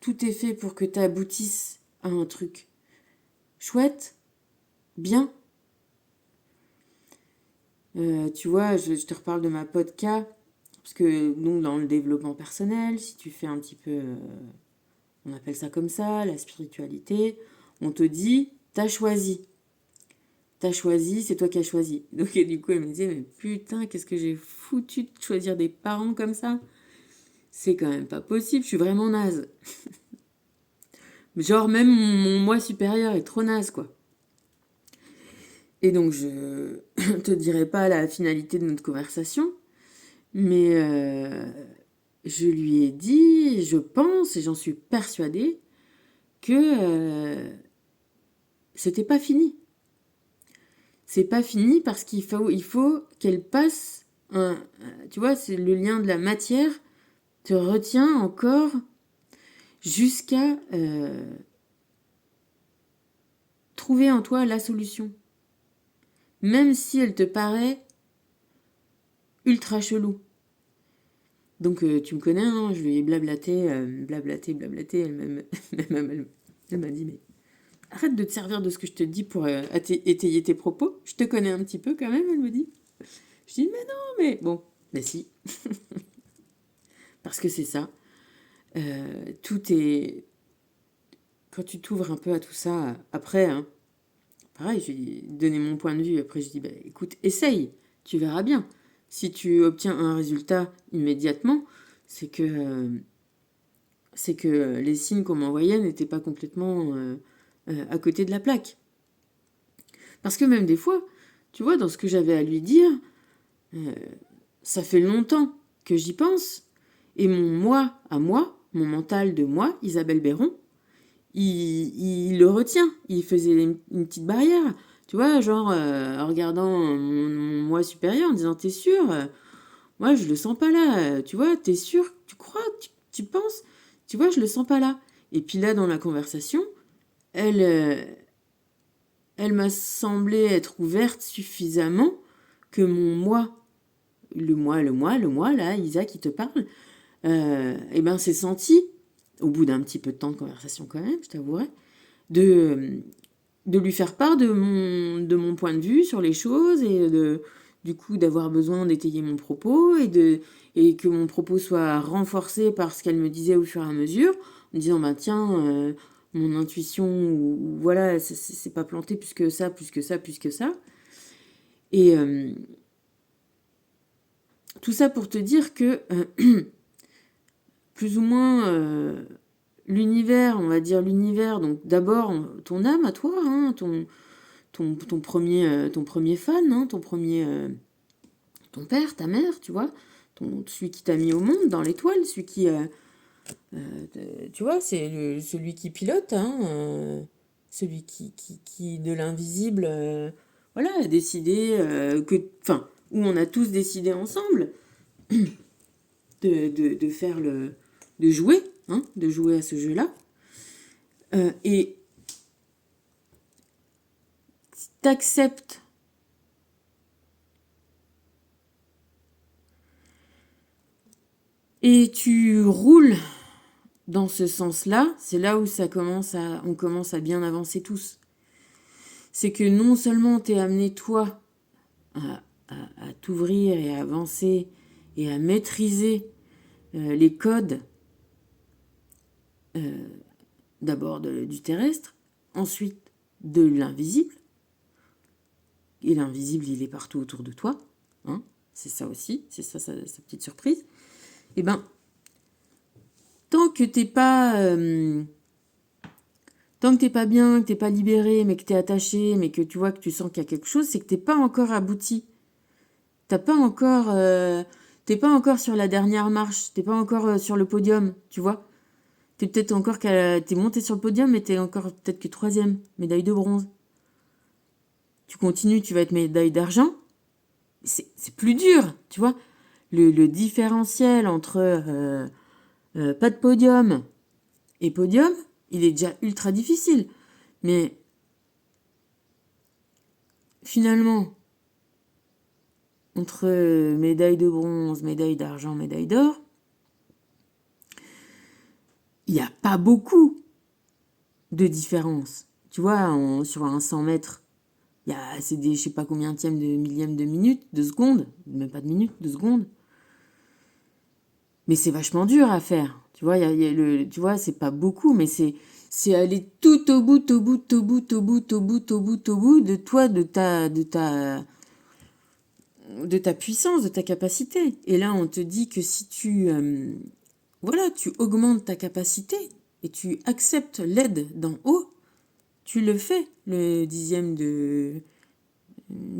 tout est fait pour que t'aboutisses à un truc chouette, bien. Tu vois, je te reparle de ma podcast, parce que donc dans le développement personnel, si tu fais un petit peu, on appelle ça comme ça, la spiritualité, on te dit, t'as choisi. T'as choisi, c'est toi qui as choisi. Donc et du coup, elle me disait, mais putain, qu'est-ce que j'ai foutu de choisir des parents comme ça? C'est quand même pas possible, je suis vraiment naze. Genre même mon moi supérieur est trop naze, quoi. Et donc je te dirai pas la finalité de notre conversation, mais je lui ai dit, je pense et j'en suis persuadée que c'était pas fini. C'est pas fini parce il faut qu'elle passe tu vois, c'est le lien de la matière te retient encore jusqu'à trouver en toi la solution. Même si elle te paraît ultra chelou. Donc tu me connais, hein, je lui ai blablaté. Elle m'a dit, mais arrête de te servir de ce que je te dis pour étayer tes propos. Je te connais un petit peu quand même, elle me dit. Je dis, mais non, mais bon, mais si. Parce que c'est ça. Tout est... Quand tu t'ouvres un peu à tout ça, après, hein, pareil, je lui ai donné mon point de vue. Après, je dis, bah, écoute, essaye, tu verras bien. Si tu obtiens un résultat immédiatement, c'est que, euh, c'est que les signes qu'on m'envoyait n'étaient pas complètement à côté de la plaque. Parce que même des fois, tu vois, dans ce que j'avais à lui dire, ça fait longtemps que j'y pense. Et mon moi à moi, mon mental de moi, Isabelle Béron, il le retient. Il faisait une petite barrière. Tu vois, genre en regardant mon moi supérieur, en disant t'es sûr moi je le sens pas là. Tu vois, t'es sûr, tu crois, tu penses, tu vois, je le sens pas là. Et puis là, dans la conversation, elle, elle m'a semblé être ouverte suffisamment que mon moi, le moi, là, Isa qui te parle, et ben c'est senti, au bout d'un petit peu de temps de conversation quand même, je t'avouerai, de, de lui faire part de mon point de vue sur les choses et du coup d'avoir besoin d'étayer mon propos et que mon propos soit renforcé par ce qu'elle me disait au fur et à mesure, en disant bah tiens, mon intuition ou voilà, c'est pas planté plus que ça, plus que ça, plus que ça. Et tout ça pour te dire que plus ou moins l'univers, on va dire l'univers, donc d'abord ton âme à toi, hein, ton premier fan, hein, ton père, ta mère, tu vois, celui qui t'a mis au monde dans l'étoile, celui qui, tu vois, c'est celui qui pilote, hein, celui qui de l'invisible, voilà, a décidé enfin, où on a tous décidé ensemble de faire de jouer, hein, de jouer à ce jeu-là. Et t'acceptes et tu roules dans ce sens-là, c'est là où on commence à bien avancer tous. C'est que non seulement t'es amené toi à t'ouvrir et à avancer et à maîtriser les codes d'abord du terrestre, ensuite de l'invisible. Et l'invisible, il est partout autour de toi. Hein, c'est ça aussi, c'est ça sa petite surprise. Et ben, tant que t'es pas tant que t'es pas bien, que t'es pas libéré, mais que t'es attaché, mais que tu vois que tu sens qu'il y a quelque chose, c'est que t'es pas encore abouti. T'as pas encore, t'es pas encore sur la dernière marche, t'es pas encore sur le podium, tu vois. T'es peut-être encore t'es monté sur le podium, mais t'es encore peut-être que troisième, médaille de bronze. Tu continues, tu vas être médaille d'argent. C'est plus dur, tu vois. Le différentiel entre pas de podium et podium, il est déjà ultra difficile. Mais finalement, entre médaille de bronze, médaille d'argent, médaille d'or, il n'y a pas beaucoup de différence. Tu vois, sur un 100 mètres, c'est des je sais pas combien de millième de minute, de seconde, même pas de minute, de seconde. Mais c'est vachement dur à faire. Tu vois, tu vois, c'est pas beaucoup, mais c'est aller tout au bout, au bout, au bout, au bout, au bout, au bout, au bout de toi, de ta puissance, de ta capacité. Et là, on te dit que si voilà, tu augmentes ta capacité et tu acceptes l'aide d'en haut, tu le fais, le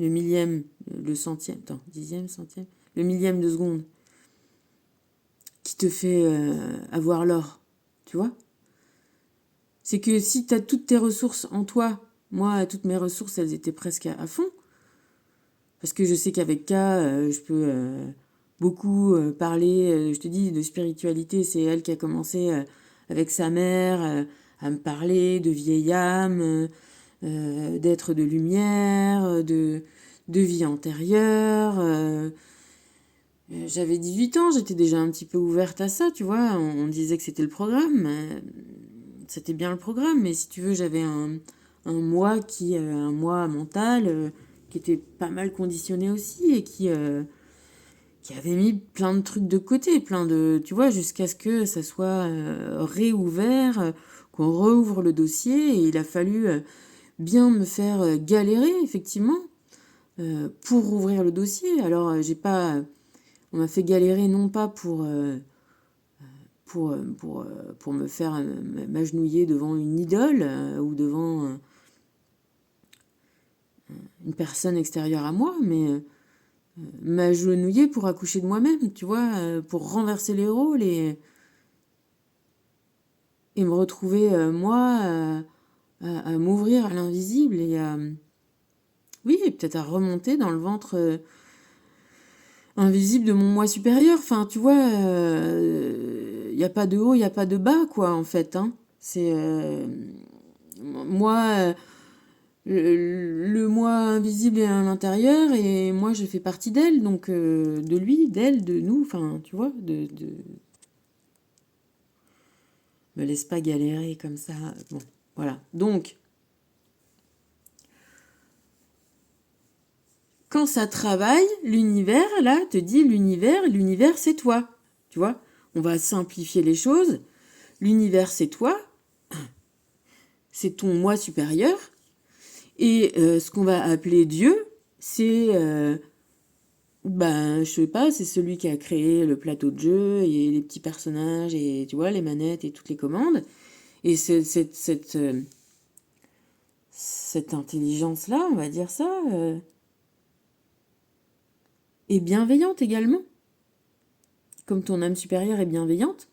millième, le centième, attends, dixième, centième, le millième de seconde qui te fait avoir l'or, tu vois. C'est que si tu as toutes tes ressources en toi, moi, toutes mes ressources, elles étaient presque à fond, parce que je sais qu'avec K, je peux beaucoup parler, je te dis, de spiritualité. C'est elle qui a commencé avec sa mère à me parler de vieille âme, d'être de lumière, de vie antérieure. J'avais 18 ans, j'étais déjà un petit peu ouverte à ça, tu vois. On disait que c'était le programme, c'était bien le programme, mais si tu veux, j'avais un moi mental qui était pas mal conditionné aussi et qui avait mis plein de trucs de côté, tu vois, jusqu'à ce que ça soit réouvert, qu'on rouvre le dossier, et il a fallu bien me faire galérer, effectivement, pour rouvrir le dossier. Alors, on m'a fait galérer non pas pour me faire m'agenouiller devant une idole ou devant une personne extérieure à moi, mais m'agenouiller pour accoucher de moi-même, tu vois, pour renverser les rôles et me retrouver, moi, à m'ouvrir à l'invisible et à... Oui, et peut-être à remonter dans le ventre invisible de mon moi supérieur. Enfin, tu vois, il n'y a pas de haut, il n'y a pas de bas, quoi, en fait. Hein. C'est... moi, le moi invisible est à l'intérieur et moi, je fais partie d'elle, donc de lui, d'elle, de nous, enfin, tu vois, me laisse pas galérer comme ça. Bon, voilà. Donc, quand ça travaille, l'univers, là, te dit l'univers, c'est toi. Tu vois, on va simplifier les choses. L'univers, c'est toi. C'est ton moi supérieur. Et ce qu'on va appeler Dieu, c'est, je sais pas, c'est celui qui a créé le plateau de jeu et les petits personnages et, tu vois, les manettes et toutes les commandes. Et cette intelligence-là, on va dire ça, est bienveillante également. Comme ton âme supérieure est bienveillante,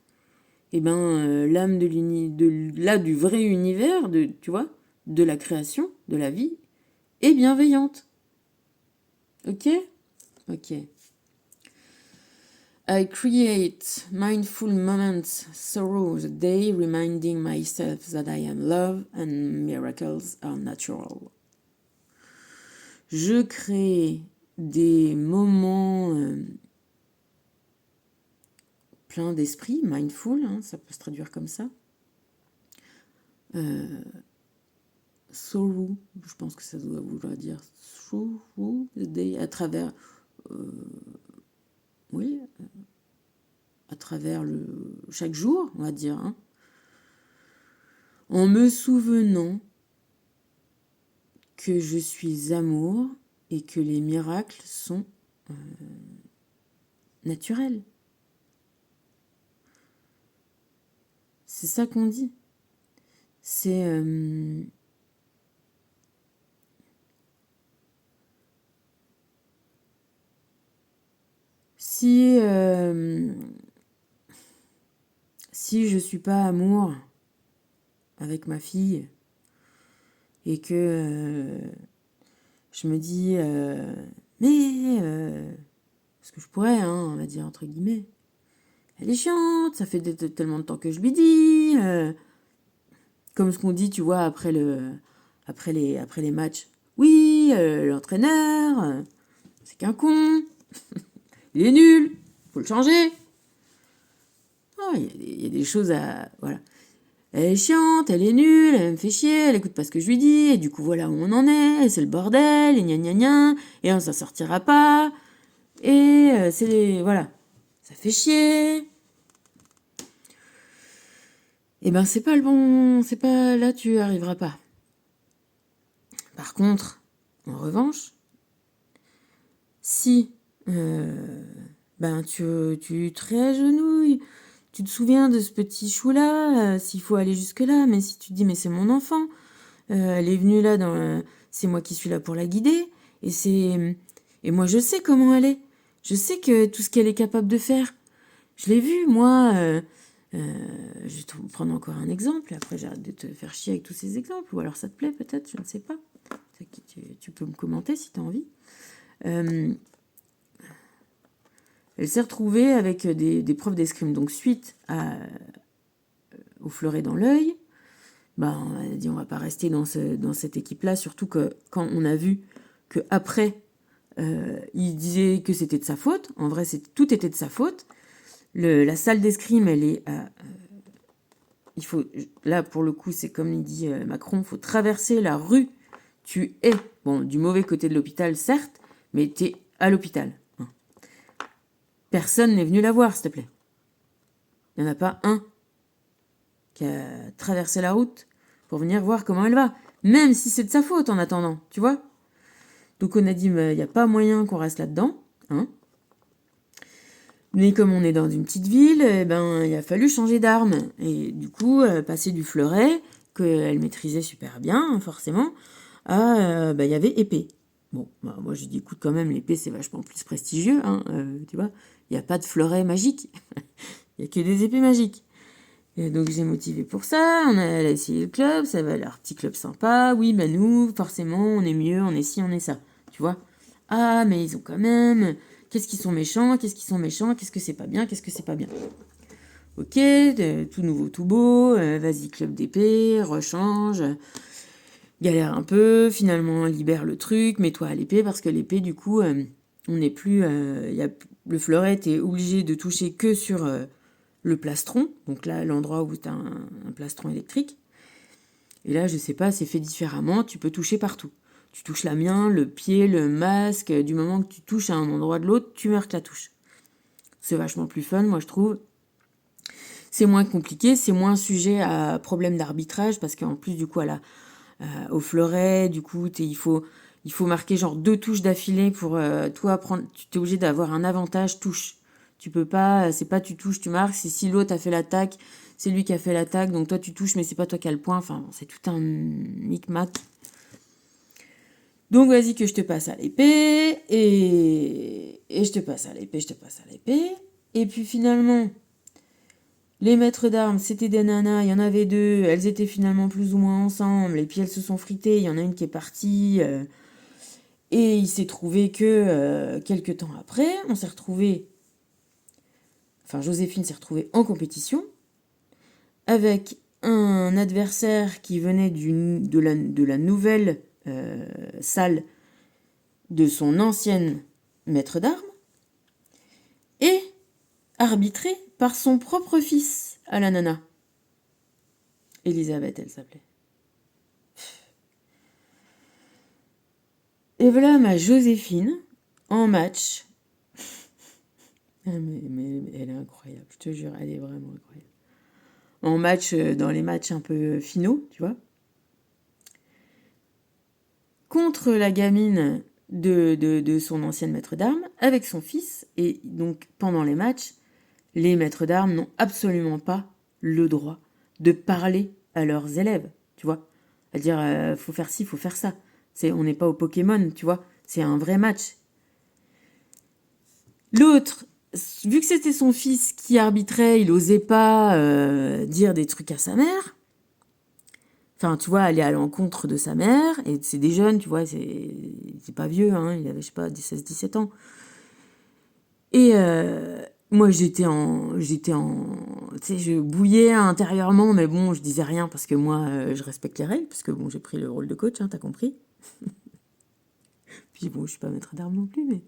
et l'âme du vrai univers, tu vois, de la création, de la vie, est bienveillante. Ok? Ok. I create mindful moments through the day, reminding myself that I am love and miracles are natural. Je crée des moments pleins d'esprit, mindful, hein, ça peut se traduire comme ça. Through, je pense que ça doit vouloir dire through the day, à travers, à travers chaque jour, on va dire, hein, en me souvenant que je suis amour et que les miracles sont naturels. C'est ça qu'on dit. C'est... si je suis pas amour avec ma fille et que je me dis parce que je pourrais, hein, on va dire entre guillemets, elle est chiante, ça fait tellement de temps que je lui dis, comme ce qu'on dit, tu vois, après les matchs. Oui, l'entraîneur, c'est qu'un con, il est nul, faut le changer. Il y a des choses à... Voilà. Elle est chiante, elle est nulle, elle me fait chier, elle écoute pas ce que je lui dis, et du coup voilà où on en est, et c'est le bordel, et gna gna gna, et on s'en sortira pas, et voilà, ça fait chier. Et c'est pas le bon, c'est pas là, tu arriveras pas. Par contre, en revanche, si tu te réagenouilles, tu te souviens de ce petit chou-là, s'il faut aller jusque-là, mais si tu te dis, mais c'est mon enfant, elle est venue là, c'est moi qui suis là pour la guider, et moi je sais comment elle est, je sais que tout ce qu'elle est capable de faire, je l'ai vu, moi, je vais te prendre encore un exemple, après j'arrête de te faire chier avec tous ces exemples, ou alors ça te plaît peut-être, je ne sais pas, tu peux me commenter si tu as envie. Elle s'est retrouvée avec des preuves d'escrime. Donc, suite au fleuret dans l'œil, on a dit on va pas rester dans cette équipe-là, surtout que quand on a vu qu'après, il disait que c'était de sa faute. En vrai, tout était de sa faute. La salle d'escrime, elle est... il faut, là, pour le coup, c'est comme il dit Macron, il faut traverser la rue. Tu es, du mauvais côté de l'hôpital, certes, mais tu es à l'hôpital. Personne n'est venu la voir, s'il te plaît. Il n'y en a pas un qui a traversé la route pour venir voir comment elle va. Même si c'est de sa faute en attendant, tu vois. Donc on a dit, il n'y a pas moyen qu'on reste là-dedans. Hein. Mais comme on est dans une petite ville, il a fallu changer d'arme. Et du coup, passer du fleuret, qu'elle maîtrisait super bien, forcément, à, il y avait épée. Bon, bah, moi j'ai dit, écoute, quand même, l'épée c'est vachement plus prestigieux, hein, tu vois. Il n'y a pas de fleuret magique, il n'y a que des épées magiques. Et donc j'ai motivé pour ça, elle a essayé le club, ça va l'air petit club sympa, oui, bah nous, forcément, on est mieux, on est ci, on est ça, tu vois. Ah, mais ils ont quand même, qu'est-ce qu'ils sont méchants, qu'est-ce qu'ils sont méchants, qu'est-ce que c'est pas bien, qu'est-ce que c'est pas bien. Ok, tout nouveau, tout beau, vas-y, club d'épée, rechange, galère un peu, finalement libère le truc, mets-toi à l'épée, parce que l'épée, du coup, on n'est plus, le fleuret, t'es obligé de toucher que sur le plastron, donc là, l'endroit où t'as un plastron électrique. Et là, je sais pas, c'est fait différemment, tu peux toucher partout. Tu touches la main, le pied, le masque, du moment que tu touches à un endroit de l'autre, tu marques la touche. C'est vachement plus fun, moi je trouve. C'est moins compliqué, c'est moins sujet à problème d'arbitrage, parce qu'en plus, du coup, au fleuret, du coup, il faut marquer genre 2 touches d'affilée pour toi prendre. Tu es obligé d'avoir un avantage touche. Tu peux pas, c'est pas tu touches, tu marques, c'est si l'autre a fait l'attaque, c'est lui qui a fait l'attaque, donc toi tu touches, mais c'est pas toi qui as le point. Enfin, c'est tout un micmac. Donc vas-y que je te passe à l'épée, et je te passe à l'épée, je te passe à l'épée. Et puis finalement, les maîtres d'armes, c'était des nanas, il y en avait 2, elles étaient finalement plus ou moins ensemble, et puis elles se sont fritées, il y en a une qui est partie, et il s'est trouvé que, quelques temps après, Joséphine s'est retrouvée en compétition, avec un adversaire qui venait de la nouvelle salle de son ancienne maître d'armes, et arbitré par son propre fils à la nana. Elisabeth, elle s'appelait. Et voilà ma Joséphine en match. Mais elle est incroyable, je te jure, elle est vraiment incroyable. En match, dans les matchs un peu finaux, tu vois. Contre la gamine de son ancienne maître d'armes, avec son fils. Et donc, pendant les matchs, les maîtres d'armes n'ont absolument pas le droit de parler à leurs élèves, tu vois. À dire, faut faire ci, faut faire ça. On n'est pas au Pokémon, tu vois. C'est un vrai match. L'autre, vu que c'était son fils qui arbitrait, il osait pas dire des trucs à sa mère. Enfin, tu vois, aller à l'encontre de sa mère. Et c'est des jeunes, tu vois, c'est pas vieux, hein. Il avait, je sais pas, 16-17 ans. Et moi, j'étais en... Tu sais, je bouillais intérieurement, mais bon, je disais rien parce que moi, je respecte les règles, parce que bon, j'ai pris le rôle de coach, hein, t'as compris. Puis bon, je suis pas maître d'armes non plus, mais...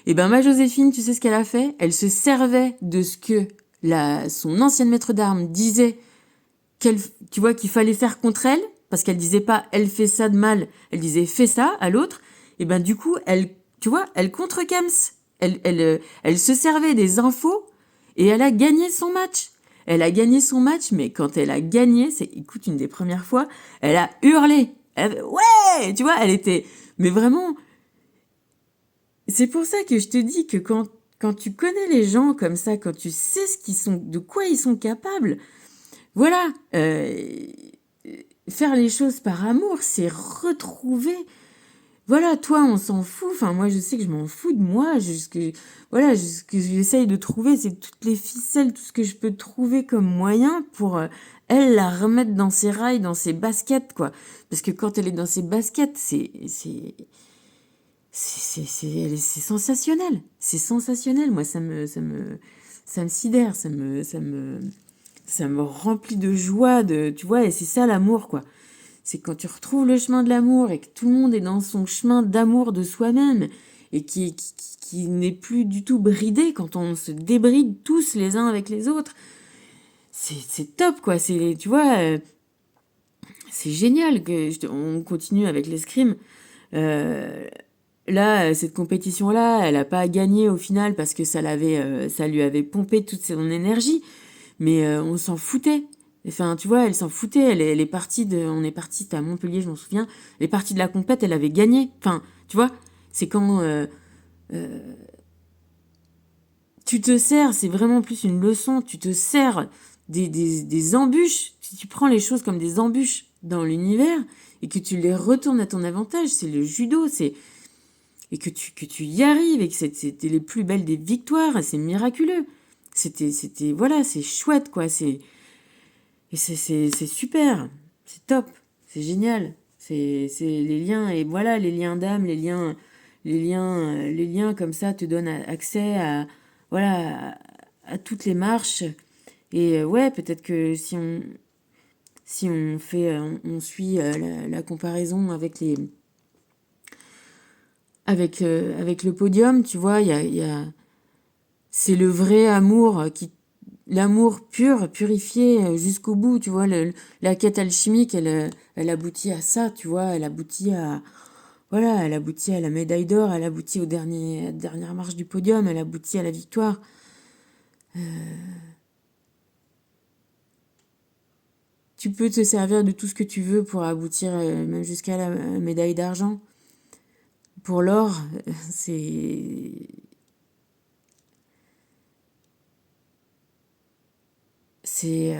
Et ben ma Joséphine, tu sais ce qu'elle a fait? Elle se servait de ce que son ancienne maître d'armes disait tu vois, qu'il fallait faire contre elle, parce qu'elle disait pas elle fait ça de mal, elle disait fais ça à l'autre. Et ben du coup, tu vois, elle contre-cams. Elle se servait des infos et elle a gagné son match. Elle a gagné son match, mais quand elle a gagné, écoute, une des premières fois, elle a hurlé. Ouais, tu vois, elle était, mais vraiment, c'est pour ça que je te dis que quand tu connais les gens comme ça, quand tu sais de quoi ils sont capables, voilà, faire les choses par amour, c'est retrouver. Voilà, toi, on s'en fout. Enfin, moi, je sais que je m'en fous de moi. Ce que j'essaye de trouver, c'est toutes les ficelles, tout ce que je peux trouver comme moyen pour elle la remettre dans ses rails, dans ses baskets, quoi. Parce que quand elle est dans ses baskets, c'est sensationnel. C'est sensationnel. Moi, ça me sidère, ça me remplit de joie, tu vois, et c'est ça l'amour, quoi. C'est quand tu retrouves le chemin de l'amour et que tout le monde est dans son chemin d'amour de soi-même et qui n'est plus du tout bridé, quand on se débride tous les uns avec les autres. C'est top, quoi. Tu vois, c'est génial on continue avec l'escrime. Là, cette compétition-là, elle n'a pas gagné au final parce que ça lui avait pompé toute son énergie. Mais on s'en foutait. Enfin, tu vois, elle s'en foutait. Elle est partie on est parti, c'était à Montpellier, je m'en souviens. Elle est partie de la compète, elle avait gagné. Enfin, tu vois, c'est quand tu te sers, c'est vraiment plus une leçon. Tu te sers des embûches. Si tu prends les choses comme des embûches dans l'univers et que tu les retournes à ton avantage, c'est le judo. et que tu y arrives et que c'était les plus belles des victoires, et c'est miraculeux. Voilà, c'est chouette, quoi. C'est super, c'est top, c'est génial. C'est les liens, et voilà, les liens d'âme, les liens comme ça te donnent accès voilà, à toutes les marches. Et ouais, peut-être que si on fait, on suit la comparaison avec le podium, tu vois, c'est le vrai amour l'amour pur, purifié jusqu'au bout, tu vois, la quête alchimique, elle aboutit à ça, tu vois, voilà, elle aboutit à la médaille d'or, elle aboutit à la dernière marche du podium, elle aboutit à la victoire. Tu peux te servir de tout ce que tu veux pour aboutir même jusqu'à la médaille d'argent. Pour l'or, c'est c'est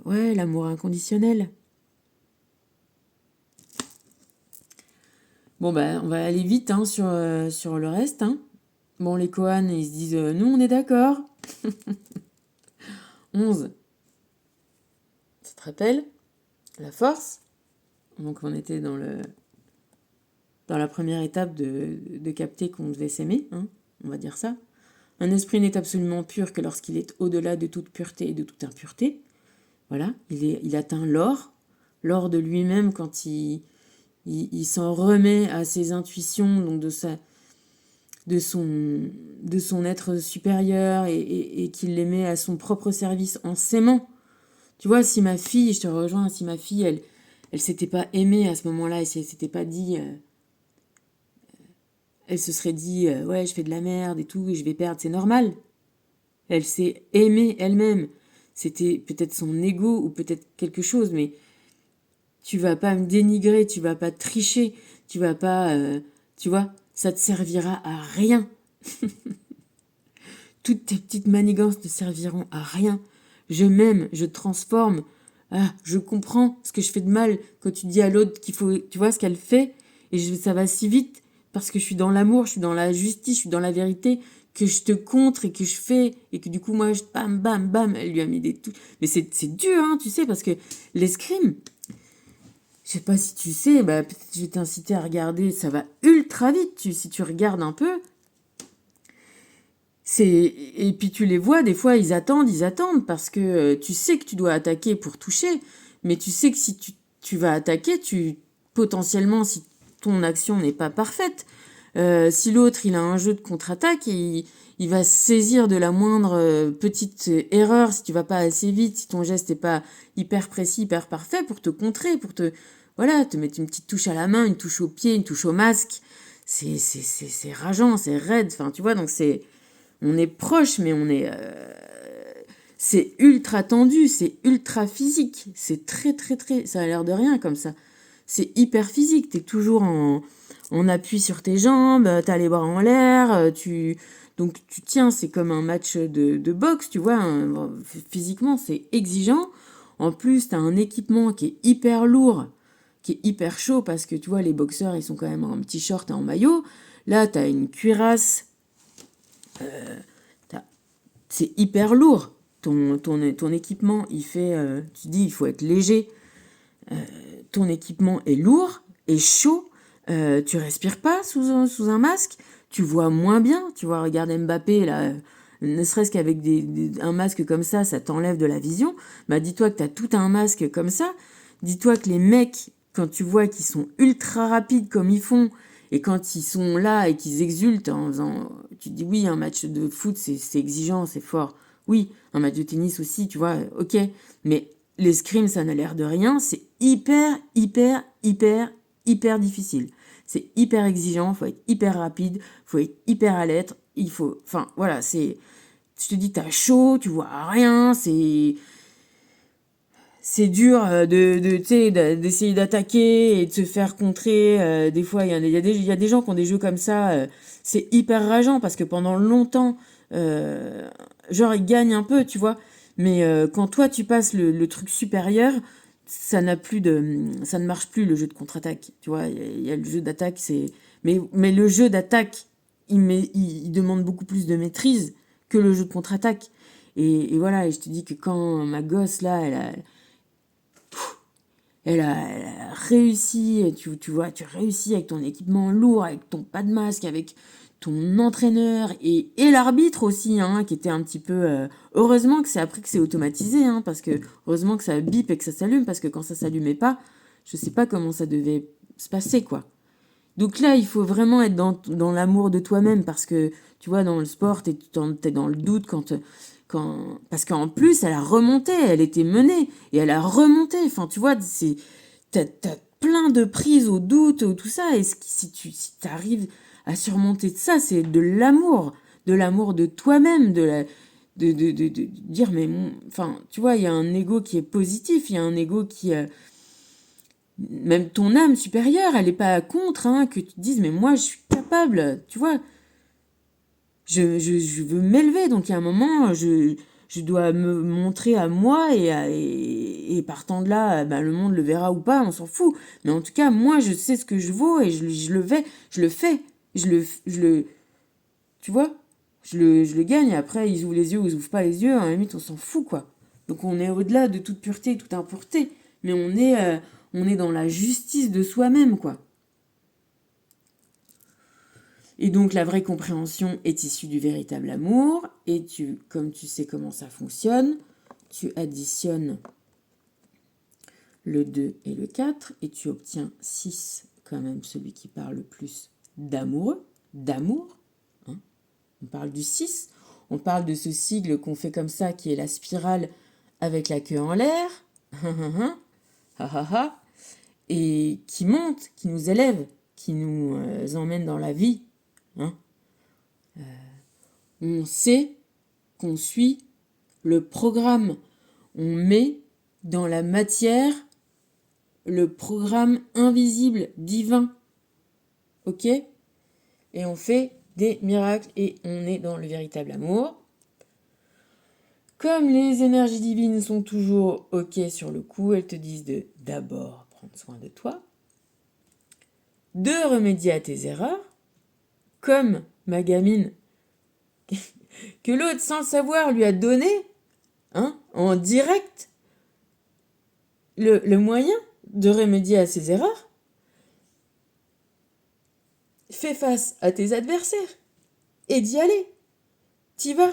ouais, l'amour inconditionnel. Bon bah on va aller vite hein, sur le reste. Hein. Bon les Kohan ils se disent nous on est d'accord. 11. Tu te rappelles la force. Donc on était dans la première étape de capter qu'on devait s'aimer, hein, on va dire ça. Un esprit n'est absolument pur que lorsqu'il est au-delà de toute pureté et de toute impureté. Voilà, il atteint l'or de lui-même quand il s'en remet à ses intuitions, donc de son être supérieur et qu'il les met à son propre service en s'aimant. Tu vois, si ma fille, je te rejoins, si ma fille, elle s'était pas aimée à ce moment-là, et si elle s'était pas dit, elle se serait dit, ouais, je fais de la merde et tout, et je vais perdre, c'est normal. Elle s'est aimée elle-même. C'était peut-être son ego ou peut-être quelque chose, mais tu vas pas me dénigrer, tu vas pas tricher, tu vas pas, tu vois, ça te servira à rien. Toutes tes petites manigances ne serviront à rien. Je m'aime, je transforme. Ah, je comprends ce que je fais de mal quand tu dis à l'autre qu'il faut, tu vois ce qu'elle fait, et ça va si vite parce que je suis dans l'amour, je suis dans la justice, je suis dans la vérité, que je te contre et que je fais, et que du coup, moi, bam, bam, bam, elle lui a mis des tout. Mais c'est dur, hein, tu sais, parce que l'escrime, je sais pas si tu sais, bah, peut-être je vais t'inciter à regarder, ça va ultra vite, si tu regardes un peu. Et puis tu les vois, des fois, ils attendent, parce que tu sais que tu dois attaquer pour toucher, mais tu sais que si tu vas attaquer, potentiellement, si ton action n'est pas parfaite, si l'autre il a un jeu de contre-attaque, il va se saisir de la moindre petite erreur, si tu vas pas assez vite, si ton geste n'est pas hyper précis, hyper parfait, pour te contrer, voilà, te mettre une petite touche à la main, une touche au pied, une touche au masque. C'est rageant, c'est raide, enfin tu vois, donc on est proche, mais c'est ultra tendu, c'est ultra physique, c'est très très très, ça a l'air de rien comme ça. C'est hyper physique, t'es toujours en appui sur tes jambes, t'as les bras en l'air, donc tu tiens, c'est comme un match de boxe, tu vois, hein, physiquement c'est exigeant. En plus, t'as un équipement qui est hyper lourd, qui est hyper chaud, parce que tu vois, les boxeurs, ils sont quand même en petit short et en maillot. Là, t'as une cuirasse. C'est hyper lourd. Ton équipement, tu dis, il faut être léger. Ton équipement est lourd et chaud. Tu respires pas sous un masque. Tu vois moins bien. Tu vois, regarde Mbappé, là, ne serait-ce qu'avec un masque comme ça t'enlève de la vision. Bah, dis-toi que tu as tout un masque comme ça. Dis-toi que les mecs, quand tu vois qu'ils sont ultra rapides comme ils font, et quand ils sont là et qu'ils exultent en faisant... Tu te dis, oui, un match de foot, c'est exigeant, c'est fort. Oui, un match de tennis aussi, tu vois, ok. Mais l'escrime, ça n'a l'air de rien. C'est hyper, hyper, hyper, hyper difficile. C'est hyper exigeant, faut être hyper rapide, faut être hyper alerte. Enfin, voilà, je te dis, t'as chaud, tu vois rien, c'est dur d'essayer d'attaquer et de se faire contrer. Des fois, il y a des gens qui ont des jeux comme ça. C'est hyper rageant parce que pendant longtemps, genre, ils gagnent un peu, tu vois. Mais quand toi, tu passes le truc supérieur, ça ne marche plus le jeu de contre-attaque. Tu vois, il y a le jeu d'attaque, c'est Mais le jeu d'attaque, il demande beaucoup plus de maîtrise que le jeu de contre-attaque. Et voilà, et je te dis que quand ma gosse, là, elle a réussi, tu vois, tu réussis avec ton équipement lourd, avec ton pas de masque, avec ton entraîneur et l'arbitre aussi, hein, qui était un petit peu... heureusement que c'est après que c'est automatisé, hein, parce que heureusement que ça bip et que ça s'allume, parce que quand ça s'allumait pas, je sais pas comment ça devait se passer, quoi. Donc là, il faut vraiment être dans l'amour de toi-même, parce que, tu vois, dans le sport, t'es dans le doute parce qu'en plus, elle a remonté, elle était menée, et elle a remonté. Enfin, tu vois, t'as plein de prises au doute, tout ça, et si t'arrives à surmonter de ça, c'est de l'amour de toi-même, de dire, mais, enfin, tu vois, il y a un ego qui est positif, il y a un ego même ton âme supérieure, elle n'est pas contre, hein, que tu te dises, mais moi, je suis capable, tu vois, je veux m'élever, donc il y a un moment, je dois me montrer à moi et partant de là, ben, le monde le verra ou pas, on s'en fout. Mais en tout cas, moi, je sais ce que je vaux et je le fais, tu vois, je le gagne. Après, ils ouvrent les yeux ou ils ouvrent pas les yeux, à la limite, on s'en fout, quoi. Donc on est au-delà de toute pureté, toute impureté, mais on est dans la justice de soi-même, quoi. Et donc la vraie compréhension est issue du véritable amour, et comme tu sais comment ça fonctionne, tu additionnes le 2 et le 4, et tu obtiens 6, quand même celui qui parle le plus d'amour. Hein. On parle du 6, on parle de ce sigle qu'on fait comme ça, qui est la spirale avec la queue en l'air, et qui monte, qui nous élève, qui nous emmène dans la vie. Hein. On sait qu'on suit le programme. On met dans la matière le programme invisible, divin. Ok ? Et on fait des miracles et on est dans le véritable amour. Comme les énergies divines sont toujours ok sur le coup, elles te disent de d'abord prendre soin de toi, de remédier à tes erreurs, comme ma gamine que l'autre, sans le savoir, lui a donné, hein, en direct, le moyen de remédier à ses erreurs. Fais face à tes adversaires et d'y aller. T'y vas.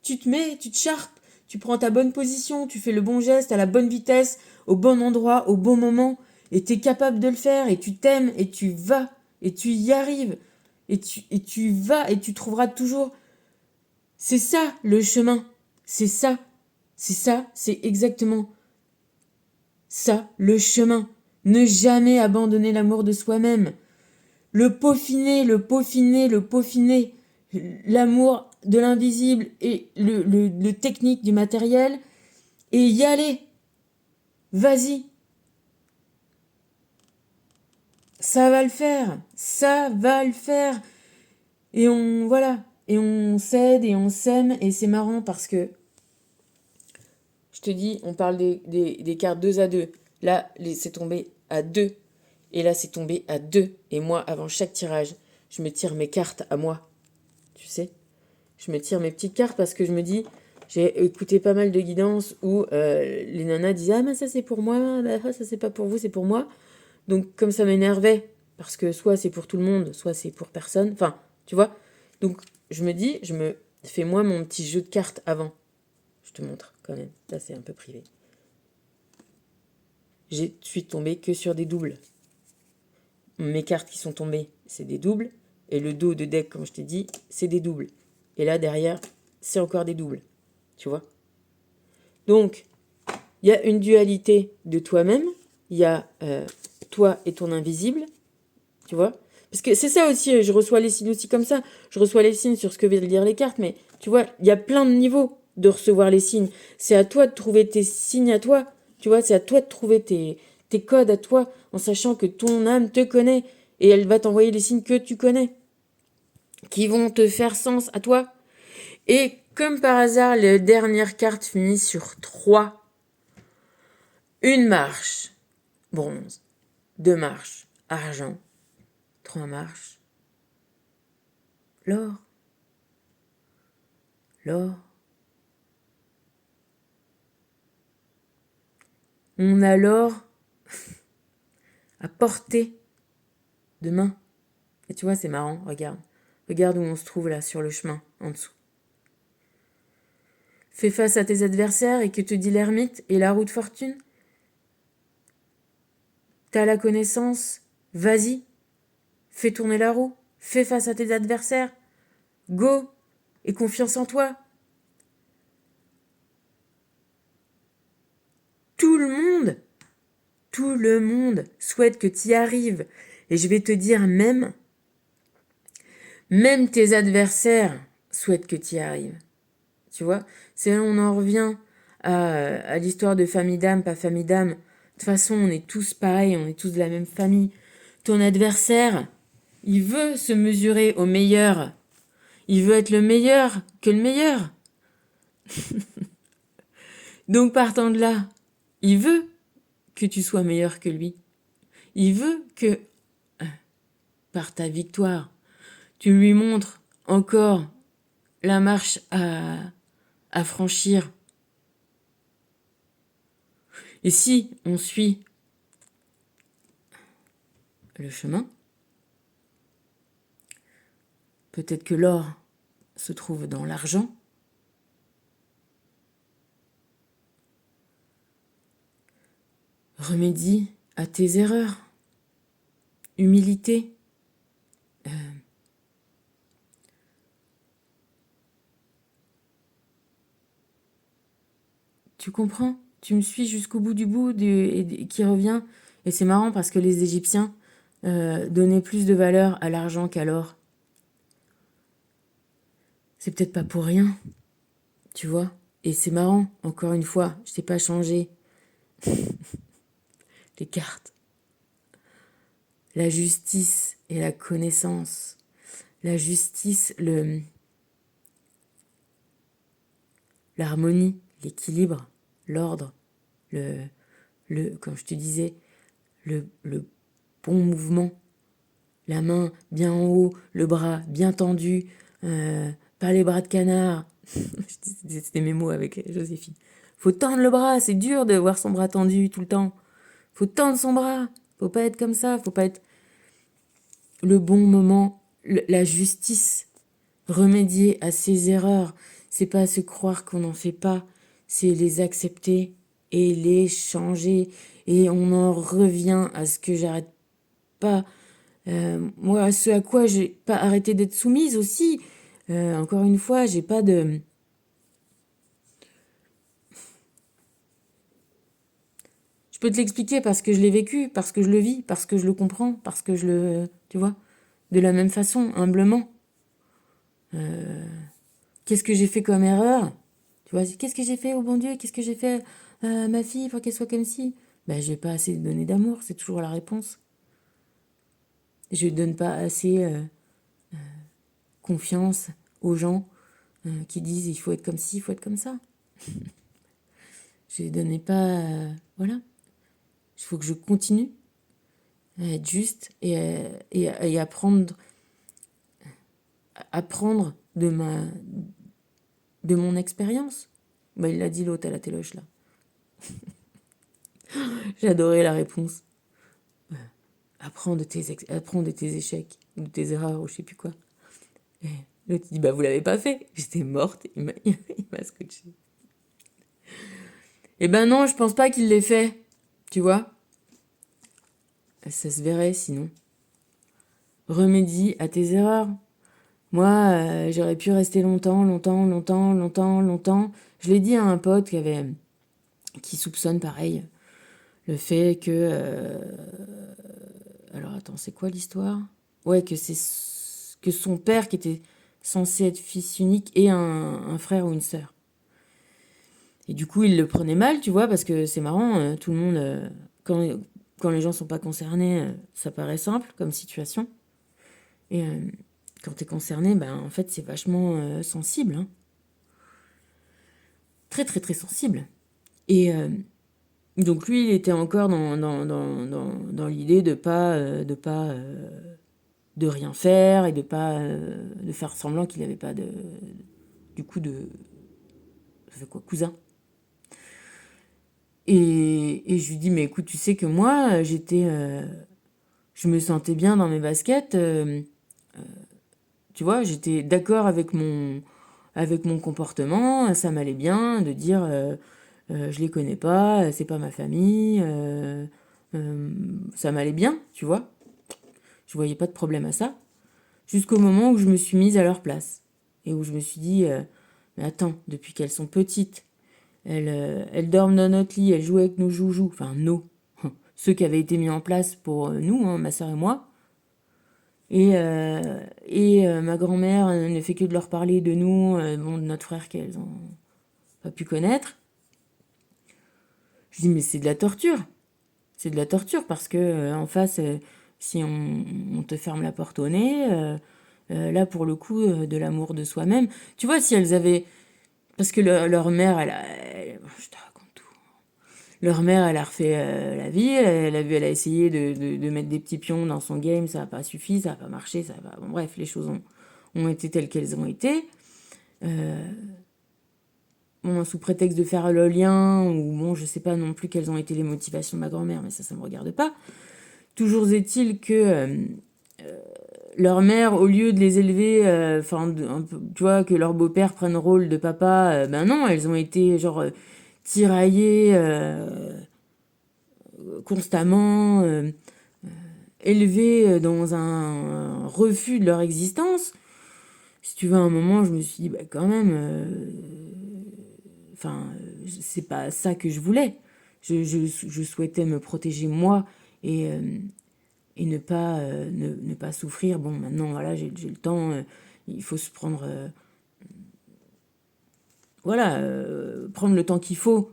Tu te mets, tu te charpes, tu prends ta bonne position, tu fais le bon geste à la bonne vitesse, au bon endroit, au bon moment, et t'es capable de le faire, et tu t'aimes, et tu vas, et tu y arrives, et tu vas, et tu trouveras toujours. C'est ça le chemin. C'est ça. C'est ça, c'est exactement ça, le chemin. Ne jamais abandonner l'amour de soi-même. Le peaufiner, le peaufiner, le peaufiner. L'amour de l'invisible et le technique du matériel. Et y aller. Vas-y. Ça va le faire. Ça va le faire. Et voilà. Et on s'aide et on s'aime. Et c'est marrant parce que, je te dis, on parle des cartes 2 à 2. Là, c'est tombé à 2. Et là, c'est tombé à 2. Et moi, avant chaque tirage, je me tire mes cartes à moi. Tu sais ? Je me tire mes petites cartes parce que je me dis, j'ai écouté pas mal de guidances où les nanas disaient « Ah, mais ça, c'est pour moi. Ça, c'est pas pour vous, c'est pour moi. » Donc, comme ça m'énervait, parce que soit c'est pour tout le monde, soit c'est pour personne. Enfin, tu vois ? Donc, je me dis, je me fais moi mon petit jeu de cartes avant. Je te montre quand même. Ça, c'est un peu privé. Je suis tombée que sur des doubles. Mes cartes qui sont tombées, c'est des doubles. Et le dos de deck, comme je t'ai dit, c'est des doubles. Et là, derrière, c'est encore des doubles. Tu vois ? Donc, il y a une dualité de toi-même. Il y a toi et ton invisible. Tu vois ? Parce que c'est ça aussi, je reçois les signes aussi comme ça. Je reçois les signes sur ce que veulent dire les cartes. Mais tu vois, il y a plein de niveaux de recevoir les signes. C'est à toi de trouver tes signes à toi. Tu vois, c'est à toi de trouver tes codes à toi, en sachant que ton âme te connaît. Et elle va t'envoyer les signes que tu connais, qui vont te faire sens à toi. Et comme par hasard, les dernières cartes finissent sur 3. Une marche, bronze. 2 marches, argent. 3 marches. L'or. L'or. On a l'or à portée de main. Et tu vois, c'est marrant, regarde. Regarde où on se trouve là, sur le chemin, en dessous. Fais face à tes adversaires et que te dit l'ermite et la roue de fortune. T'as la connaissance, vas-y, fais tourner la roue, fais face à tes adversaires, go, et confiance en toi. Tout le monde souhaite que tu y arrives. Et je vais te dire, même tes adversaires souhaitent que tu y arrives. Tu vois, c'est là où on en revient à l'histoire de famille d'âme, pas famille d'âme. De toute façon, on est tous pareils, on est tous de la même famille. Ton adversaire, il veut se mesurer au meilleur. Il veut être le meilleur que le meilleur. Donc partant de là, il veut que tu sois meilleur que lui. Il veut que, par ta victoire, tu lui montres encore la marche à franchir. Et si on suit le chemin, peut-être que l'or se trouve dans l'argent. Remédie à tes erreurs. Humilité. Tu comprends? Tu me suis jusqu'au bout du bout qui revient. Et c'est marrant parce que les Égyptiens donnaient plus de valeur à l'argent qu'à l'or. C'est peut-être pas pour rien, tu vois? Et c'est marrant, encore une fois, je t'ai pas changé les cartes. La justice et la connaissance. La justice, l'harmonie, l'équilibre, l'ordre, comme je te disais, le bon mouvement, la main bien en haut, le bras bien tendu, pas les bras de canard. C'était mes mots avec Joséphine. Faut tendre le bras, c'est dur de voir son bras tendu tout le temps. Faut tendre son bras, faut pas être comme ça, faut pas être le bon moment, la justice, remédier à ses erreurs. C'est pas se croire qu'on n'en fait pas, c'est les accepter et les changer. Et on en revient à ce que j'arrête pas, moi, ce à quoi j'ai pas arrêté d'être soumise aussi. Encore une fois, j'ai pas de... Je peux te l'expliquer parce que je l'ai vécu, parce que je le vis, parce que je le comprends, parce que je le... Tu vois? De la même façon, humblement. Qu'est-ce que j'ai fait comme erreur? Tu vois, qu'est-ce que j'ai fait au bon Dieu? Qu'est-ce que j'ai fait à ma fille pour qu'elle soit comme ci? Ben, je n'ai pas assez donné d'amour, c'est toujours la réponse. Je ne donne pas assez confiance aux gens qui disent il faut être comme ci, il faut être comme ça. Je ne donnais pas... voilà. Il faut que je continue à être juste et apprendre de mon expérience. Ben, il l'a dit l'autre à la téloche, là. J'ai adoré la réponse. Apprends de tes échecs, de tes erreurs, ou je sais plus quoi. Et l'autre dit, bah vous l'avez pas fait. J'étais morte, il m'a scotché. Eh ben non, je pense pas qu'il l'ait fait. Tu vois? Ça se verrait sinon. Remédie à tes erreurs. Moi, j'aurais pu rester longtemps. Je l'ai dit à un pote qui soupçonne pareil le fait que... alors attends, c'est quoi l'histoire? Ouais, que son père, qui était censé être fils unique, ait un frère ou une sœur. Et du coup, il le prenait mal, tu vois, parce que c'est marrant, tout le monde, quand les gens sont pas concernés, ça paraît simple comme situation. Et quand t'es concerné, ben en fait, c'est vachement sensible. Hein. Très, très, très sensible. Et donc lui, il était encore dans l'idée de pas de rien faire et de pas de faire semblant qu'il n'avait pas du coup de ça fait quoi, cousin. Et je lui dis mais écoute, tu sais que moi je me sentais bien dans mes baskets, tu vois, j'étais d'accord avec mon comportement, ça m'allait bien de dire je les connais pas, c'est pas ma famille, ça m'allait bien, tu vois. Je voyais pas de problème à ça. Jusqu'au moment où je me suis mise à leur place. Et où je me suis dit, mais attends, depuis qu'elles sont petites, elles dorment dans notre lit, elles jouent avec nos joujoux, enfin ceux qui avaient été mis en place pour nous, hein, ma soeur et moi. Et ma grand-mère ne fait que de leur parler de nous, bon, de notre frère qu'elles ont pas pu connaître. Je dis, mais c'est de la torture. C'est de la torture parce que en face, si on te ferme la porte au nez, là pour le coup, de l'amour de soi-même. Tu vois, si elles avaient. Parce que leur mère, je te raconte tout. Leur mère, elle a refait la vie, elle a essayé de mettre des petits pions dans son game, ça n'a pas suffi, ça n'a pas marché, ça a pas. Bon, bref, les choses ont été telles qu'elles ont été. Bon, sous prétexte de faire le lien, ou bon, je sais pas non plus quelles ont été les motivations de ma grand-mère, mais ça me regarde pas. Toujours est-il que leur mère, au lieu de les élever, tu vois, que leur beau-père prenne le rôle de papa, ben non, elles ont été genre tiraillées constamment, élevées dans un refus de leur existence. Si tu veux, à un moment, je me suis dit, bah quand même, c'est pas ça que je voulais. Je souhaitais me protéger moi et ne pas souffrir. Bon, maintenant, voilà, j'ai le temps, il faut se prendre, prendre le temps qu'il faut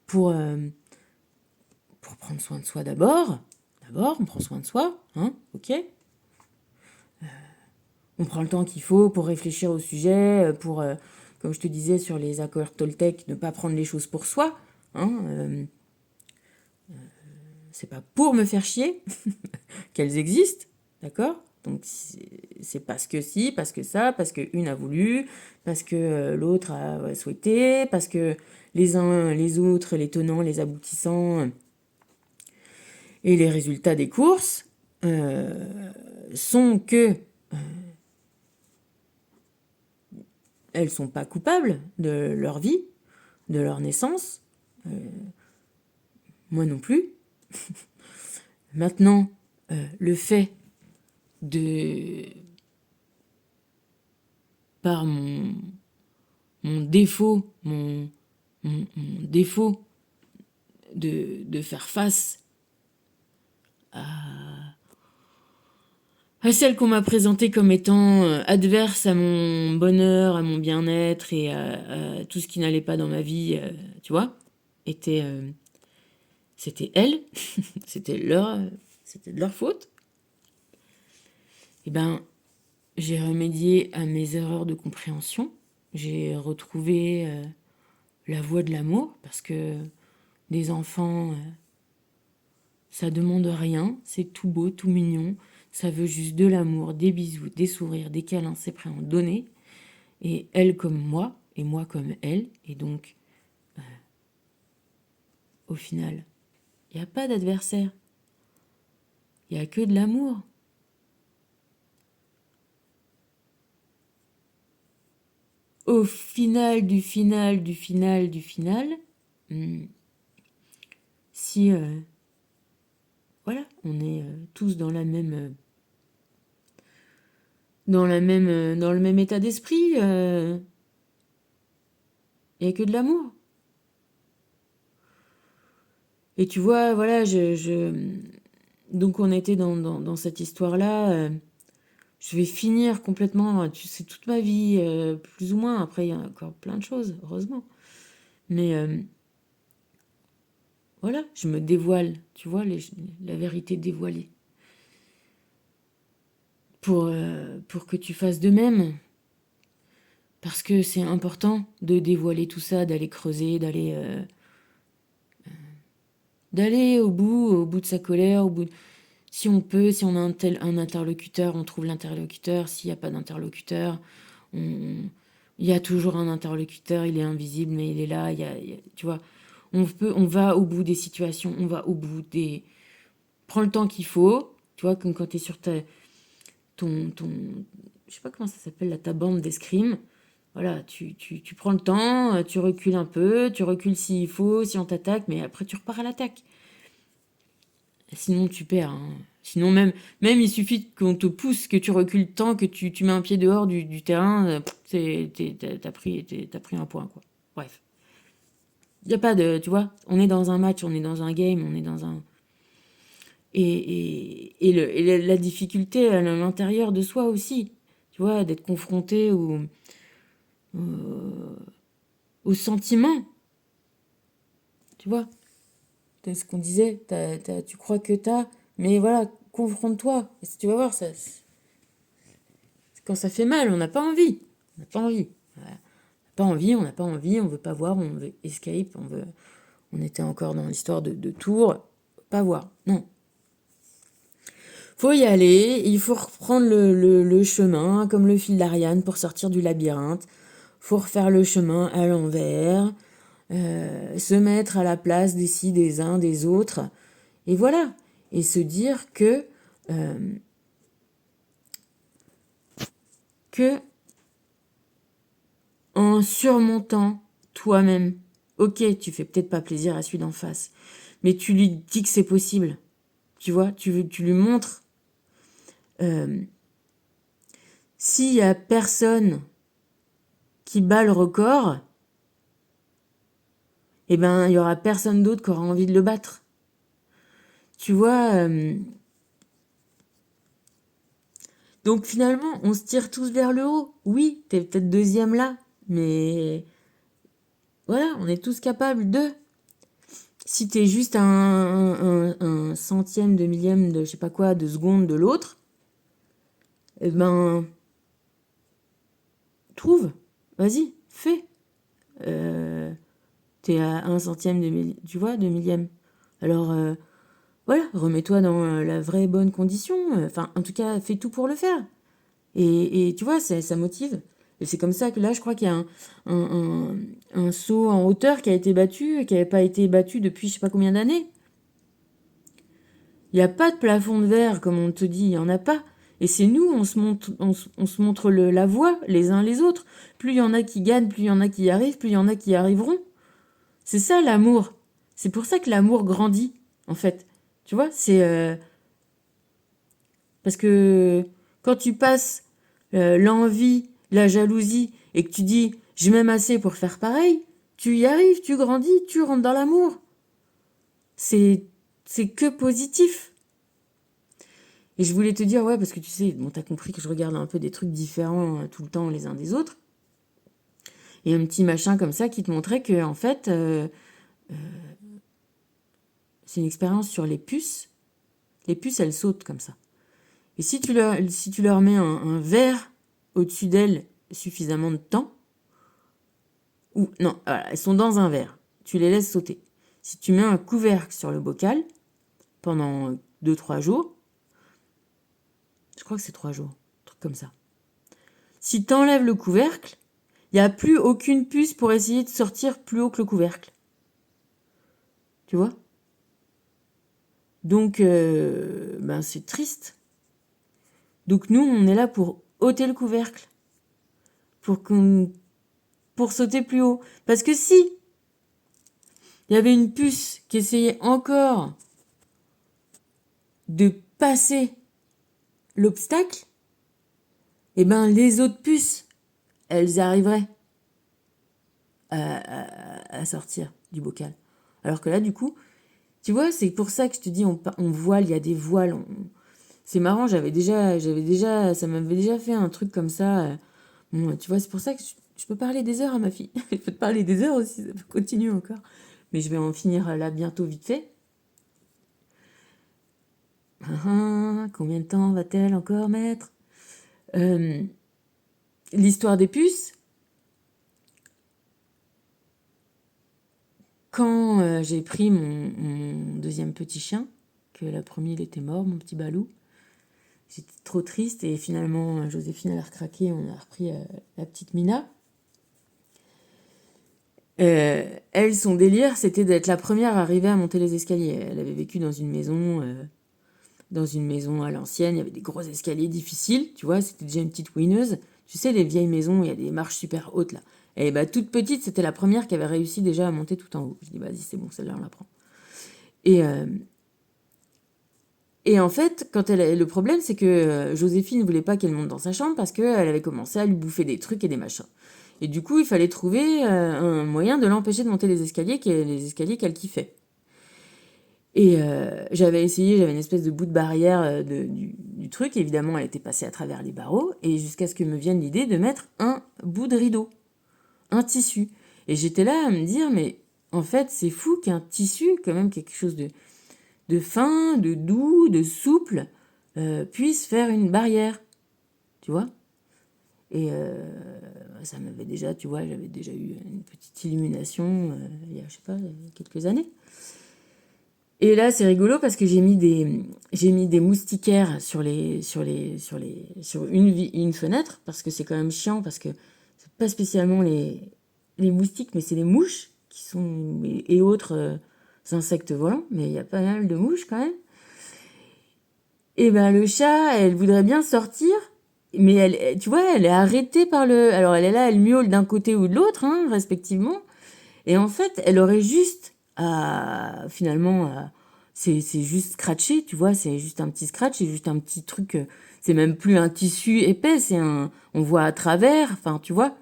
pour, euh, pour prendre soin de soi d'abord. D'abord, on prend soin de soi, hein, ok. On prend le temps qu'il faut pour réfléchir au sujet, comme je te disais sur les accords Toltec, ne pas prendre les choses pour soi, hein. C'est pas pour me faire chier qu'elles existent, d'accord? Donc c'est parce que si, parce que ça, parce qu'une a voulu, parce que l'autre a souhaité, parce que les uns, les autres, les tenants, les aboutissants et les résultats des courses sont que elles sont pas coupables de leur vie, de leur naissance, moi non plus. Maintenant, le fait de par mon défaut, mon défaut de faire face à celle qu'on m'a présentée comme étant adverse à mon bonheur, à mon bien-être et à tout ce qui n'allait pas dans ma vie, tu vois, c'était elle, c'était de leur faute. Et ben, j'ai remédié à mes erreurs de compréhension. J'ai retrouvé la voie de l'amour parce que des enfants, ça demande rien, c'est tout beau, tout mignon. Ça veut juste de l'amour, des bisous, des sourires, des câlins, c'est prêt à en donner. Et elle comme moi, et moi comme elle. Et donc, au final, il n'y a pas d'adversaire. Il n'y a que de l'amour. Au final du final du final du final, si voilà, on est tous dans la même dans le même état d'esprit, il n'y a que de l'amour. Et tu vois, voilà, donc on était dans cette histoire-là. Je vais finir complètement, tu sais, toute ma vie, plus ou moins. Après, il y a encore plein de choses, heureusement. Mais voilà, je me dévoile, tu vois, la vérité dévoilée. Pour que tu fasses de même. Parce que c'est important de dévoiler tout ça, d'aller creuser, d'aller au bout de sa colère, Si on peut, si on a un interlocuteur, on trouve l'interlocuteur. S'il n'y a pas d'interlocuteur, on... il y a toujours un interlocuteur, il est invisible, mais il est là. Tu vois, on va au bout des situations, on va au bout des... Prends le temps qu'il faut, tu vois, comme quand tu es sur ton... Je sais pas comment ça s'appelle, là, ta bande d'escrime. Voilà, tu prends le temps, tu recules un peu, tu recules s'il faut, si on t'attaque, mais après tu repars à l'attaque. Sinon, tu perds. Hein. Sinon, même il suffit qu'on te pousse, que tu recules tant, que tu mets un pied dehors du terrain, t'as pris un point, quoi. Bref. Il n'y a pas de... Tu vois, on est dans un match, on est dans un game, on est dans un... La difficulté à l'intérieur de soi aussi. Tu vois, d'être confronté au sentiment. Tu vois, c'est ce qu'on disait. Tu crois que t'as... Mais voilà, confronte-toi. Et si tu vas voir, quand ça fait mal, on n'a pas envie. On n'a pas envie. Voilà. On n'a pas envie, on veut pas voir, on veut escape, on était encore dans l'histoire de Tours, pas voir, non. Faut y aller, il faut reprendre le chemin, comme le fil d'Ariane pour sortir du labyrinthe. Faut refaire le chemin à l'envers, se mettre à la place des uns, des autres, et voilà. Et se dire que en surmontant toi-même, ok, tu fais peut-être pas plaisir à celui d'en face, mais tu lui dis que c'est possible. Tu vois, tu lui montres. S'il y a personne qui bat le record, eh ben, il y aura personne d'autre qui aura envie de le battre. Tu vois, donc finalement, on se tire tous vers le haut. Oui, t'es peut-être deuxième là, mais voilà, on est tous capables de. Si t'es juste un centième de millième de je sais pas quoi, de seconde de l'autre, eh ben, trouve, vas-y, fais. T'es à un centième tu vois, de millième. Alors, voilà, remets-toi dans la vraie bonne condition. Enfin, en tout cas, fais tout pour le faire. Et tu vois, ça motive. Et c'est comme ça que là, je crois qu'il y a un saut en hauteur qui a été battu et qui n'avait pas été battu depuis je sais pas combien d'années. Il n'y a pas de plafond de verre, comme on te dit, il n'y en a pas. Et c'est nous, on se montre la voie les uns les autres. Plus il y en a qui gagnent, plus il y en a qui y arrivent, plus il y en a qui y arriveront. C'est ça l'amour. C'est pour ça que l'amour grandit, en fait. Tu vois, parce que quand tu passes l'envie, la jalousie, et que tu dis je m'aime assez pour faire pareil, tu y arrives, tu grandis, tu rentres dans l'amour. C'est que positif. Et je voulais te dire, ouais, parce que tu sais, bon, t'as compris que je regarde un peu des trucs différents tout le temps les uns des autres. Et un petit machin comme ça qui te montrait que, en fait, c'est une expérience sur les puces. Les puces, elles sautent comme ça. Et si tu leur mets un verre au-dessus d'elles suffisamment de temps, ou non, voilà, elles sont dans un verre, tu les laisses sauter. Si tu mets un couvercle sur le bocal pendant 2-3 jours, je crois que c'est 3 jours, un truc comme ça. Si tu enlèves le couvercle, il n'y a plus aucune puce pour essayer de sortir plus haut que le couvercle. Tu vois? Donc, ben c'est triste. Donc nous, on est là pour ôter le couvercle. Pour sauter plus haut. Parce que si il y avait une puce qui essayait encore de passer l'obstacle, eh ben les autres puces, elles arriveraient à sortir du bocal. Alors que là, du coup, tu vois, c'est pour ça que je te dis, on voile, il y a des voiles. C'est marrant, ça m'avait déjà fait un truc comme ça. Bon, tu vois, c'est pour ça que je peux parler des heures à ma fille. Je peux te parler des heures aussi, ça peut continuer encore. Mais je vais en finir là bientôt vite fait. Combien de temps va-t-elle encore mettre L'histoire des puces. Quand j'ai pris mon deuxième petit chien, que le premier, il était mort, mon petit Balou. J'étais trop triste et finalement, Joséphine, elle a recraqué, on a repris la petite Mina. Elle, son délire, c'était d'être la première à arriver à monter les escaliers. Elle avait vécu dans une maison à l'ancienne, il y avait des gros escaliers difficiles, tu vois, c'était déjà une petite winneuse. Tu sais, les vieilles maisons, il y a des marches super hautes là. Et bah, toute petite, c'était la première qui avait réussi déjà à monter tout en haut. Je dis, vas-y, c'est bon, celle-là, on la prend. Et, et en fait, le problème, c'est que Joséphine ne voulait pas qu'elle monte dans sa chambre parce qu'elle avait commencé à lui bouffer des trucs et des machins. Et du coup, il fallait trouver un moyen de l'empêcher de monter les escaliers qu'elle kiffait. Et j'avais essayé, j'avais une espèce de bout de barrière du truc. Évidemment, elle était passée à travers les barreaux. Et jusqu'à ce que me vienne l'idée de mettre un bout de rideau, un tissu. Et j'étais là à me dire, mais en fait, c'est fou qu'un tissu, quand même quelque chose de fin, de doux, de souple, puisse faire une barrière. Tu vois? Et ça m'avait déjà, tu vois, j'avais déjà eu une petite illumination il y a, je sais pas, quelques années. Et là, c'est rigolo parce que j'ai mis des moustiquaires sur une fenêtre parce que c'est quand même chiant parce que c'est pas spécialement les moustiques, mais c'est les mouches qui sont, et autres insectes volants, mais il y a pas mal de mouches quand même. Et ben, le chat, elle voudrait bien sortir, mais tu vois, elle est arrêtée par alors elle est là, elle miaule d'un côté ou de l'autre, hein, respectivement. Et en fait, elle aurait juste finalement, c'est juste scratché, tu vois, c'est juste un petit scratch, c'est juste un petit truc, c'est même plus un tissu épais, on voit à travers, enfin, tu vois.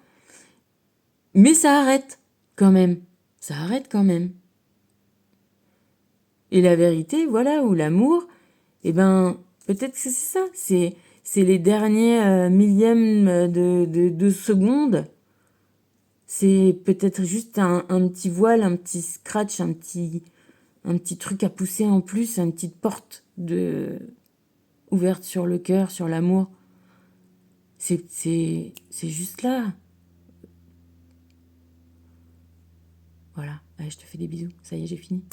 Mais ça arrête, quand même. Ça arrête quand même. Et la vérité, voilà, ou l'amour, eh ben, peut-être que c'est ça, c'est les derniers millièmes de seconde. C'est peut-être juste un petit voile, un petit scratch, un petit truc à pousser en plus, une petite porte ouverte sur le cœur, sur l'amour. C'est juste là. Voilà. Allez, je te fais des bisous. Ça y est, j'ai fini.